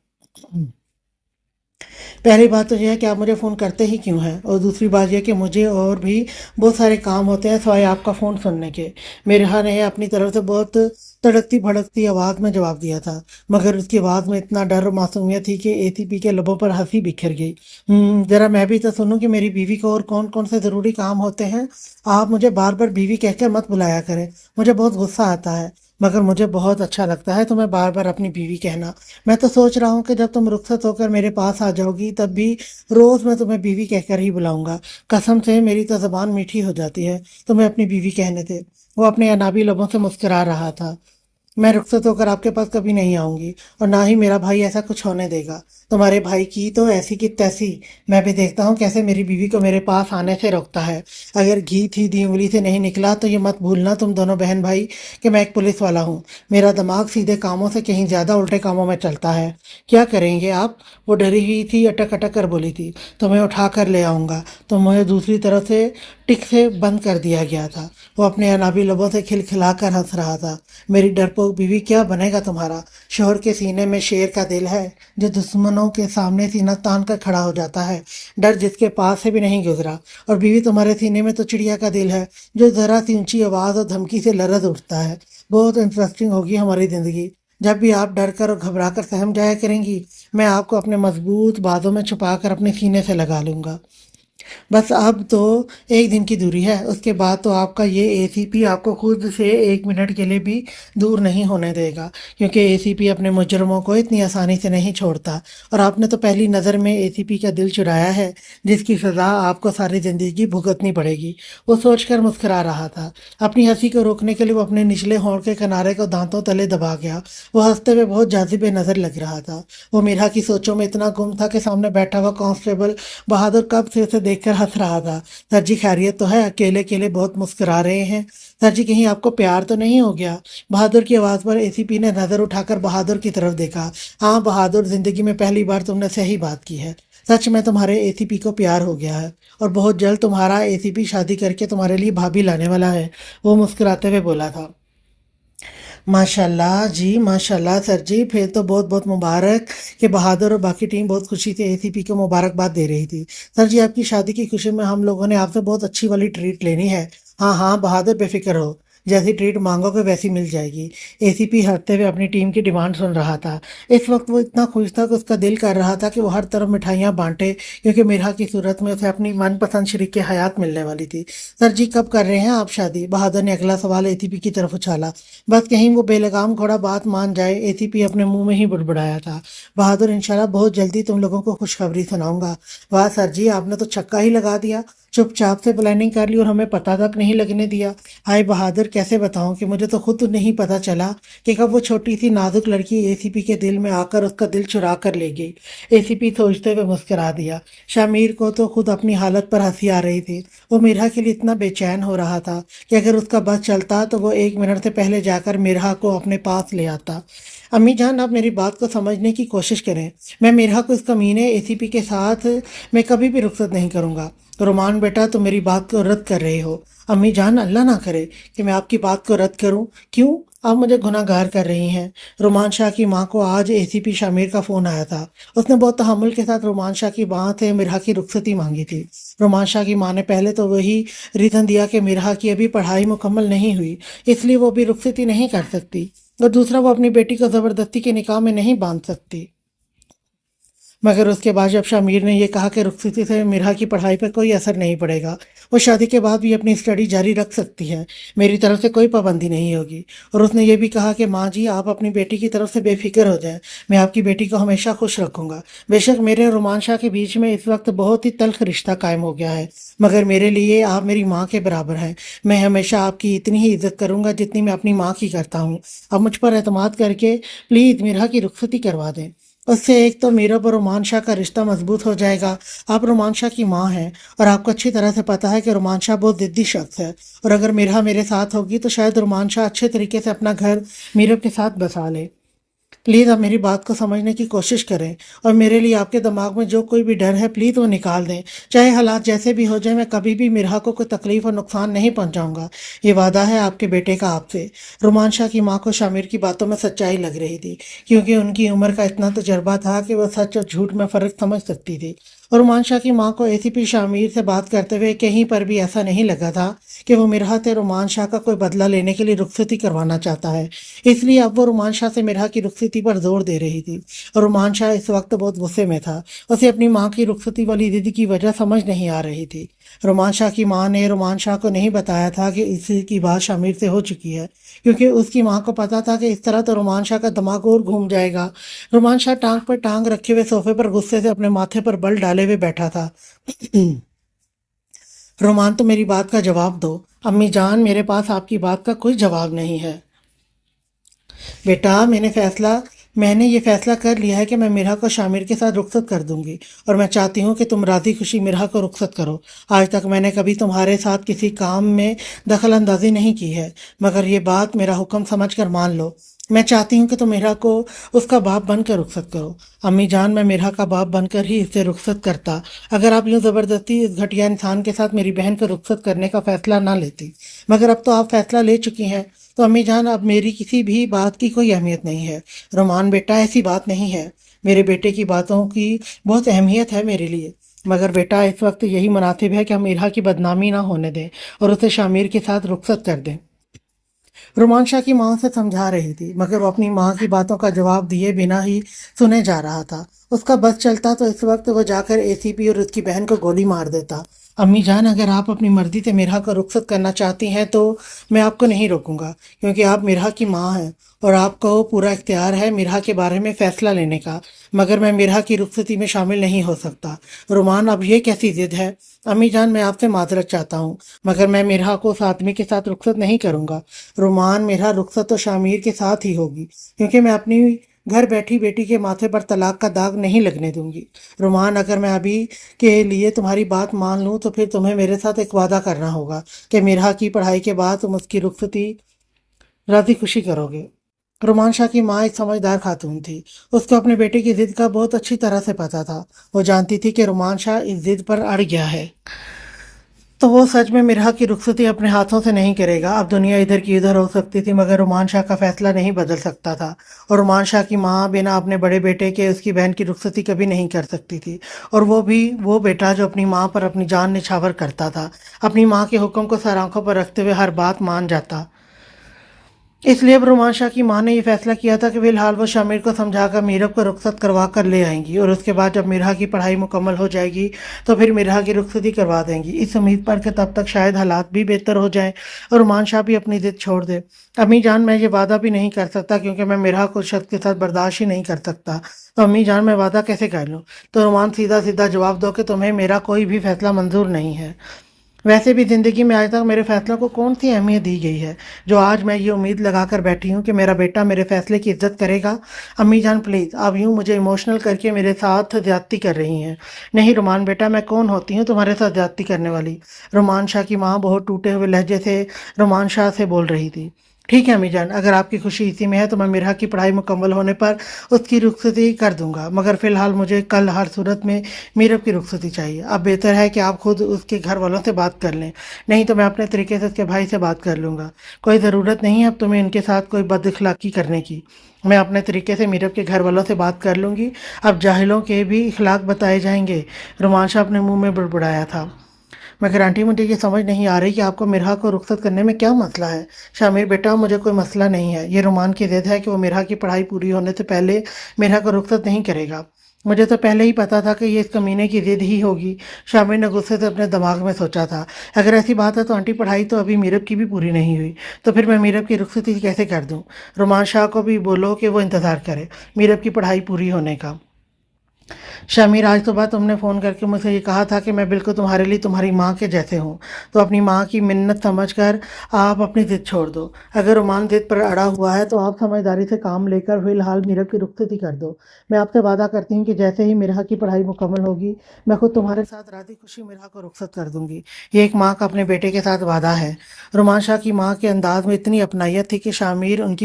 पहली बात तो ये है कि आप मुझे फ़ोन करते ही क्यों हैं, और दूसरी बात यह कि मुझे और भी बहुत सारे काम होते हैं सिवाय आपका फ़ोन सुनने के। मेरहा ने अपनी तरफ से बहुत तड़कती भड़कती आवाज़ में जवाब दिया था, मगर उसकी आवाज़ में इतना डर और मासूमियत थी कि एसीपी के लबों पर हंसी बिखर गई। ज़रा मैं भी तो सुनूं कि मेरी बीवी को और कौन कौन से ज़रूरी काम होते हैं। आप मुझे बार बार बीवी कहकर मत बुलाया करें, मुझे बहुत गुस्सा आता है। मगर मुझे बहुत अच्छा लगता है तुम्हें बार बार अपनी बीवी कहना। मैं तो सोच रहा हूँ कि जब तुम रुखसत होकर मेरे पास आ जाओगी तब भी रोज़ मैं तुम्हें बीवी कहकर ही बुलाऊंगा। कसम से मेरी तो ज़बान मीठी हो जाती है तुम्हें अपनी बीवी कहने से। वो अपने अनाबी लबों से मुस्कुरा रहा था। मैं रुखसत होकर आपके पास कभी नहीं आऊंगी, और ना ही मेरा भाई ऐसा कुछ होने देगा। तुम्हारे भाई की तो ऐसी की तैसी। मैं भी देखता हूँ कैसे मेरी बीवी को मेरे पास आने से रोकता है। अगर घी थी दी उंगली से नहीं निकला तो ये मत भूलना तुम दोनों बहन भाई कि मैं एक पुलिस वाला हूँ। मेरा दिमाग सीधे कामों से कहीं ज़्यादा उल्टे कामों में चलता है। क्या करेंगे आप? वो डरी हुई थी, अटक अटक कर बोली थी। तुम्हें उठा कर ले आऊँगा। तो मुझे दूसरी तरफ से टिक से बंद कर दिया गया था। वो अपने अनाबी लबों से खिलखिलाकर हंस रहा था। मेरी डरपोक बीवी, क्या बनेगा तुम्हारा? शोहर के सीने में शेर का दिल है जो दुश्मनों के सामने सीना तान कर खड़ा हो जाता है, डर जिसके पास से भी नहीं गुजरा। और बीवी, तुम्हारे सीने में तो चिड़िया का दिल है जो ज़रा सी ऊंची आवाज़ और धमकी से लरज़ उठता है। बहुत इंटरेस्टिंग होगी हमारी ज़िंदगी जब भी आप डर कर और घबरा कर सहम जाया करेंगी। मैं आपको अपने मजबूत बाजों में छुपा कर अपने सीने से लगा लूँगा। बस अब तो एक दिन की दूरी है, उसके बाद तो आपका ये एसीपी आपको खुद से एक मिनट के लिए भी दूर नहीं होने देगा, क्योंकि एसीपी अपने मुजरमों को इतनी आसानी से नहीं छोड़ता। और आपने तो पहली नज़र में एसीपी का दिल चुराया है, जिसकी सज़ा आपको सारी ज़िंदगी भुगतनी पड़ेगी। वो सोचकर मुस्करा रहा था। अपनी हंसी को रोकने के लिए वो अपने निचले होंठ के किनारे को दांतों तले दबा गया। वो हंसते हुए बहुत जाजिबे नज़र लग रहा था। वो मीरा की सोचों में इतना गुम था कि सामने बैठा हुआ कांस्टेबल बहादुर कब से उसे देखकर हंस रहा था। सर जी, खैरियत तो है? अकेले अकेले बहुत मुस्कुरा रहे हैं। सर जी, कहीं आपको प्यार तो नहीं हो गया? बहादुर की आवाज़ पर एसीपी ने नज़र उठाकर बहादुर की तरफ देखा। हाँ बहादुर, जिंदगी में पहली बार तुमने सही बात की है। सच में तुम्हारे एसीपी को प्यार हो गया है, और बहुत जल्द तुम्हारा एसीपी शादी करके तुम्हारे लिए भाभी लाने वाला है। वो मुस्कुराते हुए बोला था। माशाल्लाह जी, माशाल्लाह सर जी, फिर तो बहुत बहुत मुबारक। कि बहादुर और बाकी टीम बहुत खुशी से एसीपी को मुबारकबाद दे रही थी। सर जी, आपकी शादी की खुशी में हम लोगों ने आपसे बहुत अच्छी वाली ट्रीट लेनी है। हाँ हाँ बहादुर, बेफिक्र हो, जैसी ट्रीट मांगोगे वैसी मिल जाएगी। एसीपी हंसते हुए अपनी टीम की डिमांड सुन रहा था। इस वक्त वो इतना खुश था कि उसका दिल कर रहा था कि वो हर तरफ मिठाइयाँ बांटे, क्योंकि मिरहा की सूरत में उसे अपनी मनपसंद शरीक हयात मिलने वाली थी। सर जी, कब कर रहे हैं आप शादी? बहादुर ने अगला सवाल एसीपी की तरफ उछाला। बस कहीं वो बेलगाम घोड़ा बात मान जाए, एसीपी अपने मुंह में ही बुड़बुड़ाया था। बहादुर, इंशाल्लाह बहुत जल्दी तुम लोगों को खुशखबरी सुनाऊंगा। वाह सर जी, आपने तो छक्का ही लगा दिया। चुपचाप से प्लानिंग कर ली और हमें पता तक नहीं लगने दिया। हाय बहादुर, कैसे बताऊं कि मुझे तो खुद नहीं पता चला कि कब वो छोटी सी नाजुक लड़की एसीपी के दिल में आकर उसका दिल चुरा कर ले गई। एसीपी सोचते हुए मुस्कुरा दिया। शामिर को तो खुद अपनी हालत पर हंसी आ रही थी। वो मिरहा के लिए इतना बेचैन हो रहा था कि अगर उसका बस चलता तो वो एक मिनट से पहले जाकर मिरहा को अपने पास ले आता। अम्मी जान, आप मेरी बात को समझने की कोशिश करें। मैं मिरहा को इस कमीने एसीपी के साथ मैं कभी भी रुखसत नहीं करूंगा। رومان بیٹا تم میری بات کو رد کر رہے ہو۔ امی جان اللہ نہ کرے کہ میں آپ کی بات کو رد کروں۔ کیوں؟ آپ مجھے گناہ گار کر رہی ہیں۔ رومان شاہ کی ماں کو آج اے سی پی شامیر کا فون آیا تھا۔ اس نے بہت تحمل کے ساتھ رومان شاہ کی ماں سے مرحا کی رخصتی مانگی تھی۔ رومان شاہ کی ماں نے پہلے تو وہی ریزن دیا کہ مرحا کی ابھی پڑھائی مکمل نہیں ہوئی، اس لیے وہ بھی رخصتی نہیں کر سکتی، اور دوسرا وہ اپنی بیٹی کو زبردستی کے نکاح میں نہیں باندھ سکتی۔ مگر اس کے بعد جب شامیر نے یہ کہا کہ رخصتی سے مرحا کی پڑھائی پر کوئی اثر نہیں پڑے گا، وہ شادی کے بعد بھی اپنی اسٹڈی جاری رکھ سکتی ہے، میری طرف سے کوئی پابندی نہیں ہوگی۔ اور اس نے یہ بھی کہا کہ ماں جی آپ اپنی بیٹی کی طرف سے بے فکر ہو جائیں، میں آپ کی بیٹی کو ہمیشہ خوش رکھوں گا۔ بے شک میرے اور رومان شاہ کے بیچ میں اس وقت بہت ہی تلخ رشتہ قائم ہو گیا ہے، مگر میرے لیے آپ میری ماں کے برابر ہیں۔ میں ہمیشہ آپ کی اتنی ہی عزت کروں گا جتنی میں اپنی ماں کی کرتا ہوں۔ اب مجھ پر اعتماد کر کے پلیز مرحا کی رخصتی کروا دیں۔ اس سے ایک تو میرا اور رومان شاہ کا رشتہ مضبوط ہو جائے گا۔ آپ رومان شاہ کی ماں ہیں اور آپ کو اچھی طرح سے پتہ ہے کہ رومان شاہ بہت ضدی شخص ہے، اور اگر مرحا میرے ساتھ ہوگی تو شاید رومان شاہ اچھے طریقے سے اپنا گھر میرب کے ساتھ بسا لے۔ پلیز آپ میری بات کو سمجھنے کی کوشش کریں، اور میرے لیے آپ کے دماغ میں جو کوئی بھی ڈر ہے پلیز وہ نکال دیں۔ چاہے حالات جیسے بھی ہو جائیں، میں کبھی بھی مرحا کو کوئی تکلیف اور نقصان نہیں پہنچاؤں گا، یہ وعدہ ہے آپ کے بیٹے کا آپ سے۔ رومان شاہ کی ماں کو شامر کی باتوں میں سچائی لگ رہی تھی، کیونکہ ان کی عمر کا اتنا تجربہ تھا کہ وہ سچ اور جھوٹ میں فرق سمجھ سکتی تھی۔ اور رومان شاہ کی ماں کو اے سی پی شامیر سے بات کرتے ہوئے کہیں پر بھی ایسا نہیں لگا تھا کہ وہ مرحا سے رومان شاہ کا کوئی بدلہ لینے کے لیے رخصتی کروانا چاہتا ہے، اس لیے اب وہ رومان شاہ سے مرحا کی رخصتی پر زور دے رہی تھی۔ اور رومان شاہ اس وقت بہت غصے میں تھا، اسے اپنی ماں کی رخصتی والی ضد کی وجہ سمجھ نہیں آ رہی تھی۔ رومان شاہ کی ماں نے رومان شاہ کو نہیں بتایا تھا کہ اس کی بات شامیر سے ہو چکی ہے، کیونکہ اس کی ماں کو پتا تھا کہ اس طرح تو رومان شاہ کا دماغ اور گھوم جائے گا۔ رومان شاہ ٹانگ پر ٹانگ رکھے ہوئے صوفے پر غصے سے اپنے ماتھے پر بل ڈالے ہوئے بیٹھا تھا۔ رومان تو میری بات کا جواب دو۔ امی جان میرے پاس آپ کی بات کا کوئی جواب نہیں ہے۔ بیٹا میں نے یہ فیصلہ کر لیا ہے کہ میں مرحا کو شامر کے ساتھ رخصت کر دوں گی، اور میں چاہتی ہوں کہ تم راضی خوشی مرحا کو رخصت کرو۔ آج تک میں نے کبھی تمہارے ساتھ کسی کام میں دخل اندازی نہیں کی ہے، مگر یہ بات میرا حکم سمجھ کر مان لو۔ میں چاہتی ہوں کہ تم مرحا کو اس کا باپ بن کر رخصت کرو۔ امی جان میں مرحا کا باپ بن کر ہی اس سے رخصت کرتا، اگر آپ یوں زبردستی اس گھٹیا انسان کے ساتھ میری بہن کو رخصت کرنے کا فیصلہ نہ لیتی، مگر اب تو آپ فیصلہ لے چکی ہیں، تو امی جان اب میری کسی بھی بات کی کوئی اہمیت نہیں ہے۔ رومان بیٹا ایسی بات نہیں ہے، میرے بیٹے کی باتوں کی بہت اہمیت ہے میرے لیے، مگر بیٹا اس وقت یہی مناسب ہے کہ ہم مرحا کی بدنامی نہ ہونے دیں اور اسے شامیر کے ساتھ رخصت کر دیں۔ رومان شاہ کی ماں سے سمجھا رہی تھی، مگر وہ اپنی ماں کی باتوں کا جواب دیے بنا ہی سنے جا رہا تھا۔ اس کا بس چلتا تو اس وقت وہ جا کر اے سی پی اور اس کی بہن کو گولی مار دیتا۔ امی جان اگر آپ اپنی مرضی سے مرحا کو رخصت کرنا چاہتی ہیں تو میں آپ کو نہیں روکوں گا، کیونکہ آپ مرحا کی ماں ہیں اور آپ کو پورا اختیار ہے مرحا کے بارے میں فیصلہ لینے کا، مگر میں مرحا کی رخصتی میں شامل نہیں ہو سکتا۔ رومان اب یہ کیسی ضد ہے؟ امی جان میں آپ سے معذرت چاہتا ہوں، مگر میں مرحا کو اس آدمی کے ساتھ رخصت نہیں کروں گا۔ رومان مرحا رخصت تو شامیر کے ساتھ ہی ہوگی، کیونکہ میں اپنی گھر بیٹھی بیٹی کے ماتھے پر طلاق کا داغ نہیں لگنے دوں گی۔ رومان اگر میں ابھی کے لیے تمہاری بات مان لوں تو پھر تمہیں میرے ساتھ ایک وعدہ کرنا ہوگا کہ مرحا کی پڑھائی کے بعد تم اس کی رخصتی راضی خوشی کرو گے۔ رومان شاہ کی ماں ایک سمجھدار خاتون تھی، اس کو اپنے بیٹے کی ضد کا بہت اچھی طرح سے پتہ تھا۔ وہ جانتی تھی کہ رومان شاہ اس ضد پر اڑ گیا ہے تو وہ سچ میں مرحا کی رخصتی اپنے ہاتھوں سے نہیں کرے گا۔ اب دنیا ادھر کی ادھر ہو سکتی تھی، مگر رومان شاہ کا فیصلہ نہیں بدل سکتا تھا، اور رومان شاہ کی ماں بنا اپنے بڑے بیٹے کے اس کی بہن کی رخصتی کبھی نہیں کر سکتی تھی، اور وہ بھی وہ بیٹا جو اپنی ماں پر اپنی جان نچھاور کرتا تھا، اپنی ماں کے حکم کو سر آنکھوں پر رکھتے ہوئے ہر بات مان جاتا۔ اس لیے اب رومان شاہ کی ماں نے یہ فیصلہ کیا تھا کہ فی الحال وہ شامر کو سمجھا کر میرب کو رخصت کروا کر لے آئیں گی، اور اس کے بعد جب مرحا کی پڑھائی مکمل ہو جائے گی تو پھر مرحا کی رخصتی کروا دیں گی، اس امید پر کہ تب تک شاید حالات بھی بہتر ہو جائیں اور رومان شاہ بھی اپنی ضد چھوڑ دے۔ امی جان میں یہ وعدہ بھی نہیں کر سکتا، کیونکہ میں مرحا کو شخص کے ساتھ برداشت ہی نہیں کر سکتا، تو امی جان میں وعدہ کیسے کر لوں؟ تو رومان سیدھا سیدھا جواب دو کہ تمہیں میرا کوئی بھی فیصلہ منظور نہیں ہے۔ ویسے بھی زندگی میں آج تک میرے فیصلوں کو کون سی اہمیت دی گئی ہے جو آج میں یہ امید لگا کر بیٹھی ہوں کہ میرا بیٹا میرے فیصلے کی عزت کرے گا؟ امی جان پلیز آپ یوں مجھے ایموشنل کر کے میرے ساتھ زیادتی کر رہی ہیں۔ نہیں رومان بیٹا، میں کون ہوتی ہوں تمہارے ساتھ زیادتی کرنے والی؟ رومان شاہ کی ماں بہت ٹوٹے ہوئے لہجے سے رومان شاہ سے بول رہی تھی۔ ٹھیک ہے امی جان، اگر آپ کی خوشی اسی میں ہے تو میں میرا کی پڑھائی مکمل ہونے پر اس کی رخصتی کر دوں گا، مگر فی الحال مجھے کل ہر صورت میں میرب کی رخصتی چاہیے۔ اب بہتر ہے کہ آپ خود اس کے گھر والوں سے بات کر لیں، نہیں تو میں اپنے طریقے سے اس کے بھائی سے بات کر لوں گا۔ کوئی ضرورت نہیں ہے اب تمہیں ان کے ساتھ کوئی بد اخلاقی کرنے کی، میں اپنے طریقے سے میرب کے گھر والوں سے بات کر لوں گی۔ اب جاہلوں کے بھی اخلاق بتائے جائیں گے، رومانشا اپنے منہ میں بڑبڑایا تھا۔ مگر آنٹی مجھے یہ سمجھ نہیں آ رہی کہ آپ کو مرحا کو رخصت کرنے میں کیا مسئلہ ہے؟ شامر بیٹا مجھے کوئی مسئلہ نہیں ہے، یہ رومان کی ضد ہے کہ وہ مرحا کی پڑھائی پوری ہونے سے پہلے مرحا کو رخصت نہیں کرے گا۔ مجھے تو پہلے ہی پتا تھا کہ یہ اس کمینے کی ضد ہی ہوگی، شامر نے غصے سے اپنے دماغ میں سوچا تھا۔ اگر ایسی بات ہے تو آنٹی پڑھائی تو ابھی میرب کی بھی پوری نہیں ہوئی، تو پھر میں میرب کی رخصتی کیسے کر دوں؟ رومان شاہ کو بھی بولو کہ وہ انتظار کرے میرب کی پڑھائی پوری ہونے کا۔ شامیر آج صبح تم نے فون کر کے مجھ سے یہ کہا تھا کہ میں بالکل تمہارے لیے تمہاری ماں کے جیسے ہوں، تو اپنی ماں کی منت سمجھ کر آپ اپنی ضد چھوڑ دو۔ اگر رومان ضد پر اڑا ہوا ہے تو آپ سمجھداری سے کام لے کر فی الحال میرب کی رخصتی کر دو۔ میں آپ سے وعدہ کرتی ہوں کہ جیسے ہی مرحا کی پڑھائی مکمل ہوگی میں خود تمہارے ساتھ راضی خوشی مرحا کو رخصت کر دوں گی۔ یہ ایک ماں کا اپنے بیٹے کے ساتھ وعدہ ہے۔ رومان شاہ کی ماں کے انداز میں اتنی اپنائیت تھی کہ شامیر ان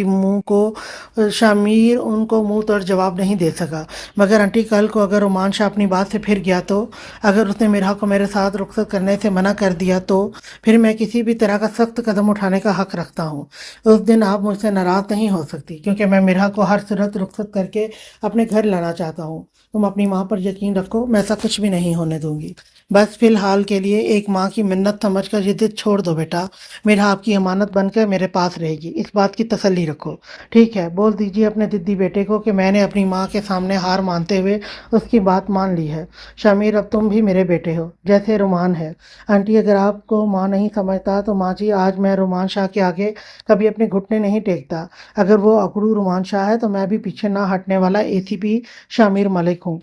کو منہ توڑ جواب نہیں دے سکا۔ مگر آنٹی کل کو اگر رومان شاہ اپنی بات سے پھر گیا تو، اگر اس نے مرحا کو میرے ساتھ رخصت کرنے سے منع کر دیا تو پھر میں کسی بھی طرح کا سخت قدم اٹھانے کا حق رکھتا ہوں۔ اس دن آپ مجھ سے ناراض نہیں ہو سکتی، کیونکہ میں مرحا کو ہر صورت رخصت کر کے اپنے گھر لانا چاہتا ہوں۔ تم اپنی ماں پر یقین رکھو، میں ایسا کچھ بھی نہیں ہونے دوں گی۔ بس فی الحال کے لیے ایک ماں کی منت سمجھ کر یہ ضد چھوڑ دو بیٹا، مرحا آپ کی امانت بن کر میرے پاس رہے گی، اس بات کی تسلی رکھو۔ ٹھیک ہے، بول دیجیے اپنے ضدی بیٹے کو کہ میں نے اپنی ماں کے سامنے ہار مانتے ہوئے اس کی بات مان لی ہے۔ شامیر اب تم بھی میرے بیٹے ہو جیسے رومان ہے۔ آنٹی اگر آپ کو ماں نہیں سمجھتا تو ماں جی آج میں رومان شاہ کے آگے کبھی اپنے گھٹنے نہیں ٹیکتا۔ اگر وہ اکڑو رومان شاہ ہے تو میں بھی پیچھے نہ ہٹنے والا ACP شامیر ملک ہوں۔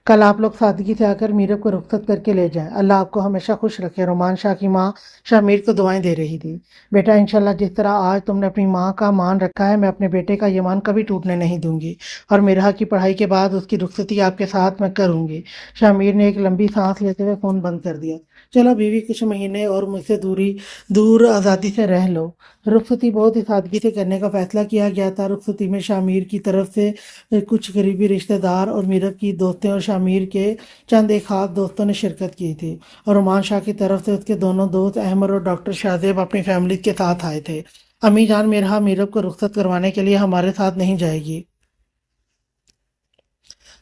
کل آپ لوگ سادگی سے آ کر میرب کو رخصت کر کے لے جائیں، اللہ آپ کو ہمیشہ خوش رکھے۔ رومان شاہ کی ماں شامیر کو دعائیں دے رہی تھی۔ بیٹا انشاءاللہ جس طرح آج تم نے اپنی ماں کا مان رکھا ہے میں اپنے بیٹے کا یہ مان کبھی ٹوٹنے نہیں دوں گی، اور مرحا کی پڑھائی کے بعد اس کی رخصتی آپ کے ساتھ میں کروں گی۔ شامیر نے ایک لمبی سانس لیتے ہوئے فون بند کر دیا۔ چلو بیوی کچھ مہینے اور مجھ سے دور آزادی سے رہ لو۔ رخصتی بہت ہی سادگی سے کرنے کا فیصلہ کیا گیا تھا۔ رخصتی میں شامیر کی طرف سے کچھ قریبی رشتہ دار اور میرب کی دوستیں اور شامیر کے چند ایک خاص دوستوں نے شرکت کی تھی، اور رومان شاہ کی طرف سے اس کے دونوں دوست احمد اور ڈاکٹر شاہزیب اپنی فیملی کے ساتھ آئے تھے۔ امی جان مرحا میرب کو رخصت کروانے کے لیے ہمارے ساتھ نہیں جائے گی۔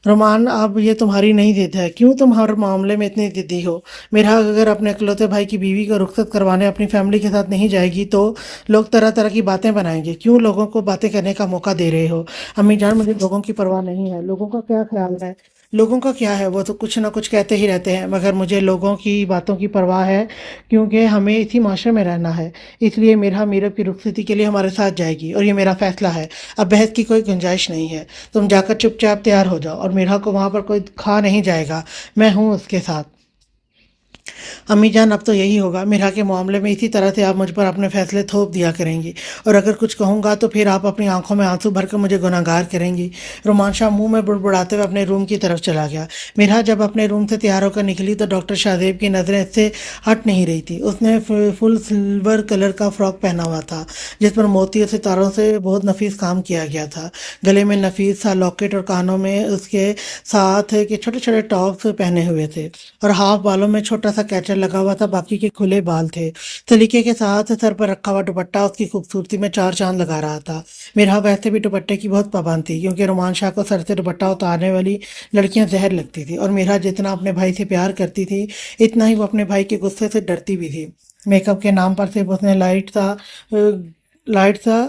رومان اب یہ تمہاری نہیں ضد ہے، کیوں تم ہر معاملے میں اتنی ضدی ہو؟ مرحا اگر اپنے اکلوتے بھائی کی بیوی کو رخصت کروانے اپنی فیملی کے ساتھ نہیں جائے گی تو لوگ طرح طرح کی باتیں بنائیں گے، کیوں لوگوں کو باتیں کرنے کا موقع دے رہے ہو؟ امی جان مجھے لوگوں کی پرواہ نہیں ہے، لوگوں کا کیا خیال ہے؟ لوگوں کا کیا ہے، وہ تو کچھ نہ کچھ کہتے ہی رہتے ہیں، مگر مجھے لوگوں کی باتوں کی پرواہ ہے، کیونکہ ہمیں اسی معاشرے میں رہنا ہے۔ اس لیے مرحا میرب کی رخصتی کے لیے ہمارے ساتھ جائے گی، اور یہ میرا فیصلہ ہے، اب بحث کی کوئی گنجائش نہیں ہے۔ تم جا کر چپ چاپ تیار ہو جاؤ، اور مرحا کو وہاں پر کوئی کھا نہیں جائے گا، میں ہوں اس کے ساتھ۔ امی جان اب تو یہی ہوگا، مرحا کے معاملے میں اسی طرح سے آپ مجھ پر اپنے فیصلے تھوپ دیا کریں گی، اور اگر کچھ کہوں گا تو پھر آپ اپنی آنکھوں میں آنسو بھر کر مجھے گناہگار کریں گی۔ رومان شاہ منہ میں بڑبڑاتے ہوئے اپنے روم کی طرف چلا گیا۔ مرحا جب اپنے روم سے تیار ہو کر نکلی تو ڈاکٹر شاہزیب کی نظریں اس سے ہٹ نہیں رہی تھی۔ اس نے فل سلور کلر کا فراک پہنا ہوا تھا جس پر موتی اور ستاروں سے بہت نفیس کام کیا گیا تھا، گلے میں نفیس سا لاکٹ اور کانوں میں اس کے ساتھ کے چھوٹے چھوٹے ٹاپس پہنے ہوئے تھے، اور ہاف بالوں میں چھوٹا سا کیچر لگا ہوا تھا، باقی کے کھلے بال تھے۔ سلیقے کے ساتھ سر پر رکھا ہوا دوپٹہ اس کی خوبصورتی میں چار چاند لگا رہا تھا۔ مرحا ویسے بھی دوپٹے کی بہت پابند تھی، کیونکہ رومان شاہ کو سر سے دوپٹہ اتارنے والی لڑکیاں زہر لگتی تھی، اور مرحا جتنا اپنے بھائی سے پیار کرتی تھی اتنا ہی وہ اپنے بھائی کے غصے سے ڈرتی بھی تھی۔ میک اپ کے نام پر صرف اس نے لائٹ سا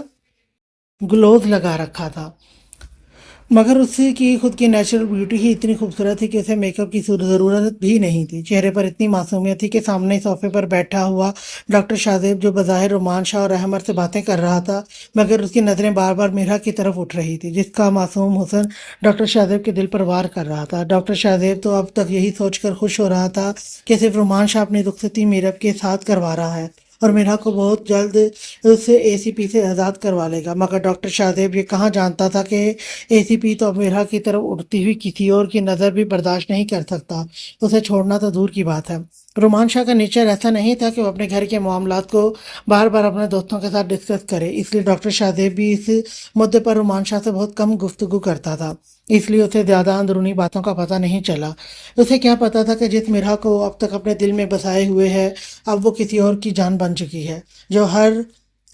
گلوز لگا رکھا تھا، مگر اس کی خود کی نیچرل بیوٹی ہی اتنی خوبصورت تھی کہ اسے میک اپ کی ضرورت بھی نہیں تھی۔ چہرے پر اتنی معصومیت تھی کہ سامنے صوفے پر بیٹھا ہوا ڈاکٹر شاہزیب جو بظاہر رومان شاہ اور احمد سے باتیں کر رہا تھا، مگر اس کی نظریں بار بار مرحا کی طرف اٹھ رہی تھی، جس کا معصوم حسن ڈاکٹر شاہزیب کے دل پر وار کر رہا تھا۔ ڈاکٹر شاہزیب تو اب تک یہی سوچ کر خوش ہو رہا تھا کہ صرف رومان شاہ اپنی رخصتی میرب کے ساتھ کروا رہا ہے اور مرحا کو بہت جلد اسے ACP سے آزاد کروا لے گا، مگر ڈاکٹر شاہزیب یہ کہاں جانتا تھا کہ ACP تو اب مرحا کی طرف اٹھتی ہوئی کسی اور کی نظر بھی برداشت نہیں کر سکتا، اسے چھوڑنا تو دور کی بات ہے۔ रोमान शाह का नेचर ऐसा नहीं था कि वो अपने घर के मामलात को बार बार अपने दोस्तों के साथ डिस्कस करे, इसलिए डॉक्टर शाहजेब भी इस मुद्दे पर रोमान शाह से बहुत कम गुफ्तगू करता था। इसलिए उसे ज़्यादा अंदरूनी बातों का पता नहीं चला। उसे क्या पता था कि जिस मिरा को वो अब तक अपने दिल में बसाए हुए है, अब वो किसी और की जान बन चुकी है, जो हर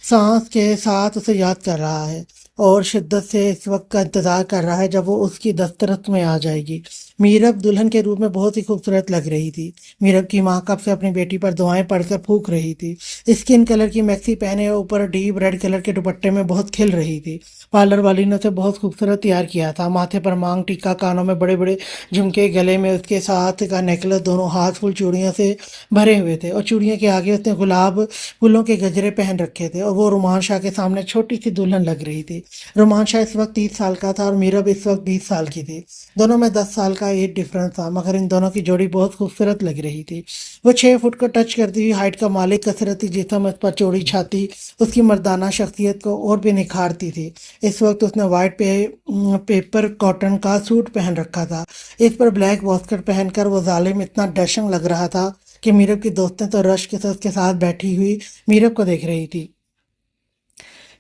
सांस के साथ उसे याद कर रहा है और शिद्दत से इस वक्त का इंतज़ार कर रहा है जब वो उसकी दस्तरस में आ जाएगी। मीरब दुल्हन के रूप में बहुत ही खूबसूरत लग रही थी। मीरब की माँ कब से अपनी बेटी पर दुआएं पढ़कर फूंक रही थी। स्किन कलर की मैक्सी पहने ऊपर डीप रेड कलर के दुपट्टे में बहुत खिल रही थी। पार्लर वाली ने उसे बहुत खूबसूरत तैयार किया था। माथे पर मांग टीका, कानों में बड़े बड़े झुमके, गले में उसके साथ का नेकलेस, दोनों हाथ फुल चूड़ियों से भरे हुए थे और चूड़ियों के आगे उसने गुलाब फूलों के गजरे पहन रखे थे और वो रोमान शाह के सामने छोटी सी दुल्हन लग रही थी। रोमान शाह इस वक्त 30 साल का था और मीरब इस वक्त 20 साल की थी। दोनों में 10 साल का एज डिफरेंस था, मगर इन दोनों की जोड़ी बहुत खूबसूरत लग रही थी। वो 6 फुट को टच करती हुई हाइट का मालिक, कसरती जिस्म, उस पर चौड़ी छाती उसकी मर्दाना शख्सियत को और भी निखारती थी। इस वक्त उसने पेपर कॉटन का सूट पहन रखा था। इस पर ब्लैक वॉस्कट पहनकर वो जालिम इतना डैशिंग लग रहा था कि मीरब की दोस्तें तो रश्क से उसके साथ बैठी हुई मीरब को देख रही थी।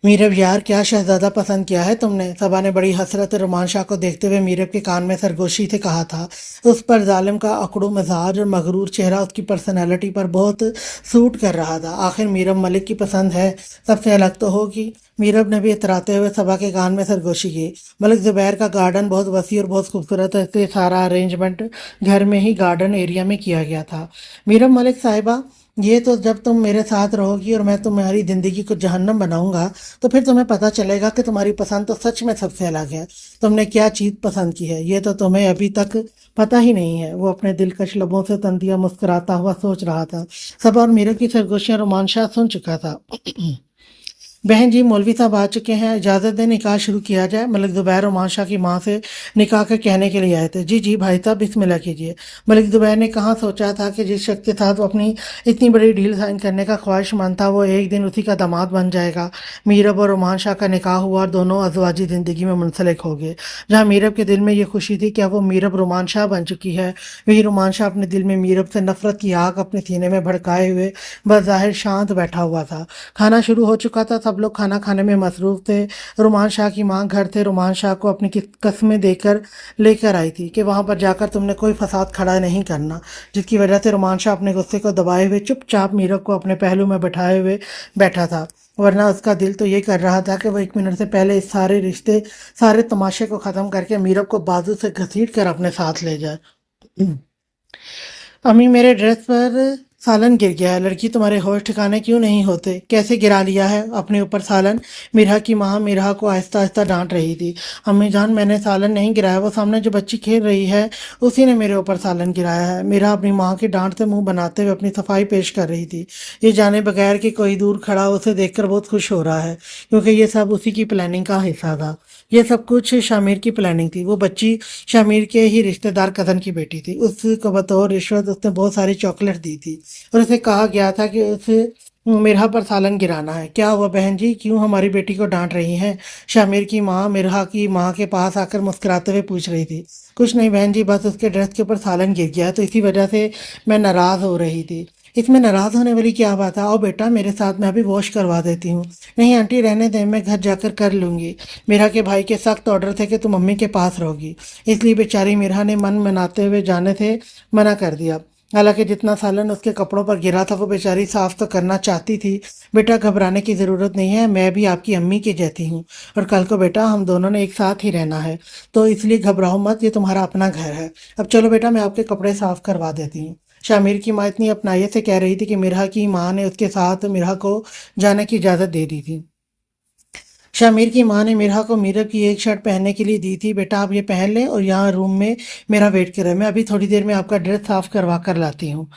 मीरब यार, क्या शहजादा पसंद किया है तुमने? सबा ने बड़ी हसरत रोमान शाह को देखते हुए मीरब के कान में सरगोशी से कहा था। उस पर जालिम का अकड़ू मिजाज और मगरूर चेहरा उसकी पर्सनैलिटी पर बहुत सूट कर रहा था। आखिर मीरब मलिक की पसंद है, सबसे अलग तो होगी। मीरब ने भी इतराते हुए सबा के कान में सरगोशी की। मलिक ज़ुबैर का गार्डन बहुत वसी और बहुत खूबसूरत है, इसलिए सारा अरेंजमेंट घर में ही गार्डन एरिया में किया गया था। मीरब मलिक साहिबा, ये तो जब तुम मेरे साथ रहोगी और मैं तुम्हारी ज़िंदगी को जहन्नम बनाऊंगा, तो फिर तुम्हें पता चलेगा कि तुम्हारी पसंद तो सच में सबसे अलग है। तुमने क्या चीज़ पसंद की है, ये तो तुम्हें अभी तक पता ही नहीं है। वो अपने दिलकश लबों से तंदिया मुस्कुराता हुआ सोच रहा था। सब और मीरा की सरगोशियां रोमान शाह सुन चुका था। बहन जी, मौलवी साहब आ चुके हैं, इजाज़त दें निकाह शुरू किया जाए। मलिक ज़ुबैर रोमान शाह की माँ से निकाह का कहने के लिए आए थे। जी जी भाई साहब, बिस्मिल्लाह कीजिए। मलिक ज़ुबैर ने कहाँ सोचा था कि जिस शख्स के साथ वो अपनी इतनी बड़ी डील साइन करने का ख्वाहिशमंद था, वो एक दिन उसी का दामाद बन जाएगा। मीरब और रोमान शाह का निकाह हुआ और दोनों अज़वाजी ज़िंदगी में मुंसलिक हो गए। जहाँ मीरब के दिल में ये खुशी थी कि अब वो मीरब रोमान शाह बन चुकी है, वही रोमान शाह अपने दिल में मीरब से नफरत की आग अपने सीने में भड़काए हुए बज़ाहिर शांत बैठा हुआ था। खाना शुरू हो चुका था, सब लोग खाना खाने में मसरूफ़ थे। रोमान शाह की माँ घर थे रोमान शाह को अपनी कस्में देकर लेकर आई थी कि वहाँ पर जाकर तुमने कोई फसाद खड़ा नहीं करना, जिसकी वजह से रोमान शाह अपने गुस्से को दबाए हुए चुपचाप मीरब को अपने पहलू में बैठाए हुए बैठा था। वरना उसका दिल तो ये कर रहा था कि वो 1 मिनट से पहले इस सारे रिश्ते, सारे तमाशे को ख़त्म करके मीरब को बाजू से घसीट कर अपने साथ ले जाए। अम्मी, मेरे ड्रेस पर सालन गिर गया है। लड़की, तुम्हारे होश ठिकाने क्यों नहीं होते? कैसे गिरा लिया है अपने ऊपर सालन? मिरहा की माँ मिरहा को आहिस्ता आहिस्ता डांट रही थी। अम्मी जान, मैंने सालन नहीं गिराया, वो सामने जो बच्ची खेल रही है उसी ने मेरे ऊपर सालन गिराया है। मिरहा अपनी माँ की डांट से मुंह बनाते हुए अपनी सफाई पेश कर रही थी, ये जाने बगैर कि कोई दूर खड़ा उसे देखकर बहुत खुश हो रहा है, क्योंकि ये सब उसी की प्लानिंग का हिस्सा था। ये सब कुछ शामिर की प्लानिंग थी। वो बच्ची शामिर के ही रिश्तेदार कज़न की बेटी थी। उसको बतौर रिश्वत उसने बहुत सारी चॉकलेट दी थी और उसे कहा गया था कि उसे मिरहा पर सालन गिराना है। क्या हुआ बहन जी, क्यों हमारी बेटी को डांट रही हैं? शामिर की माँ मिरहा की माँ के पास आकर मुस्कुराते हुए पूछ रही थी। कुछ नहीं बहन जी, बस उसके ड्रेस के ऊपर सालन गिर गया, तो इसी वजह से मैं नाराज़ हो रही थी। इसमें नाराज़ होने वाली क्या बात है? आओ बेटा मेरे साथ, मैं अभी वॉश करवा देती हूँ। नहीं आंटी, रहने दें, मैं घर जाकर कर लूँगी। मिरहा के भाई के सख्त ऑर्डर थे कि तुम मम्मी के पास रहोगी, इसलिए बेचारी मिरहा ने मन मनाते हुए जाने से मना कर दिया। हालांकि जितना सालन उसके कपड़ों पर गिरा था वो बेचारी साफ तो करना चाहती थी। बेटा घबराने की ज़रूरत नहीं है, मैं भी आपकी अम्मी की जैसी हूँ और कल को बेटा हम दोनों ने एक साथ ही रहना है, तो इसलिए घबराओ मत, ये तुम्हारा अपना घर है। अब चलो बेटा, मैं आपके कपड़े साफ करवा देती हूँ। शामिर की माँ इतनी अपनाइयत से कह रही थी कि मिरहा की माँ ने उसके साथ मिरहा को जाने की इजाज़त दे दी थी। शामिर की माँ ने मिरहा को मीरब की एक शर्ट पहनने के लिए दी थी। बेटा आप ये पहन लें और यहाँ रूम में मेरा वेट करें, मैं अभी थोड़ी देर में आपका ड्रेस साफ करवा कर लाती हूँ।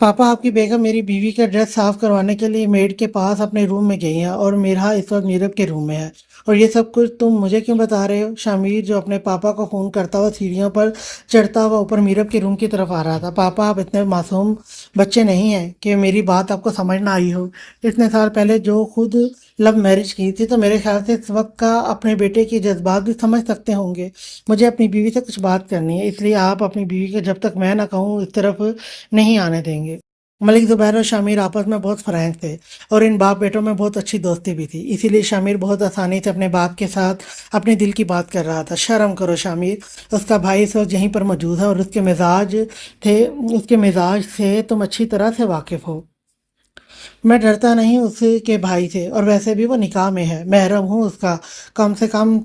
पापा, आपकी बेगम मेरी बीवी का ड्रेस साफ करवाने के लिए मेड के पास अपने रूम में गई है और मिरहा इस वक्त मीरब के रूम में है اور یہ سب کچھ تم مجھے کیوں بتا رہے ہو؟ شامیر جو اپنے پاپا کو فون کرتا ہوا سیڑھیوں پر چڑھتا ہوا اوپر میرب کے روم کی طرف آ رہا تھا۔ پاپا، آپ اتنے معصوم بچے نہیں ہیں کہ میری بات آپ کو سمجھ نہ آئی ہو۔ اتنے سال پہلے جو خود لو میرج کی تھی، تو میرے خیال سے اس وقت کا اپنے بیٹے کی جذبات بھی سمجھ سکتے ہوں گے۔ مجھے اپنی بیوی سے کچھ بات کرنی ہے، اس لیے آپ اپنی بیوی کو جب تک میں نہ کہوں اس طرف نہیں آنے دیں گے۔ ملک زبیر اور شامیر آپس میں بہت فرینک تھے اور ان باپ بیٹوں میں بہت اچھی دوستی بھی تھی، اسی لیے شامیر بہت آسانی سے اپنے باپ کے ساتھ اپنے دل کی بات کر رہا تھا۔ شرم کرو شامیر، اس کا بھائی اس وقت یہیں پر موجود ہے اور اس کے مزاج سے تم اچھی طرح سے واقف ہو۔ میں ڈرتا نہیں اس کے بھائی سے، اور ویسے بھی وہ نکاح میں ہے، محرم ہوں اس کا، کم سے کم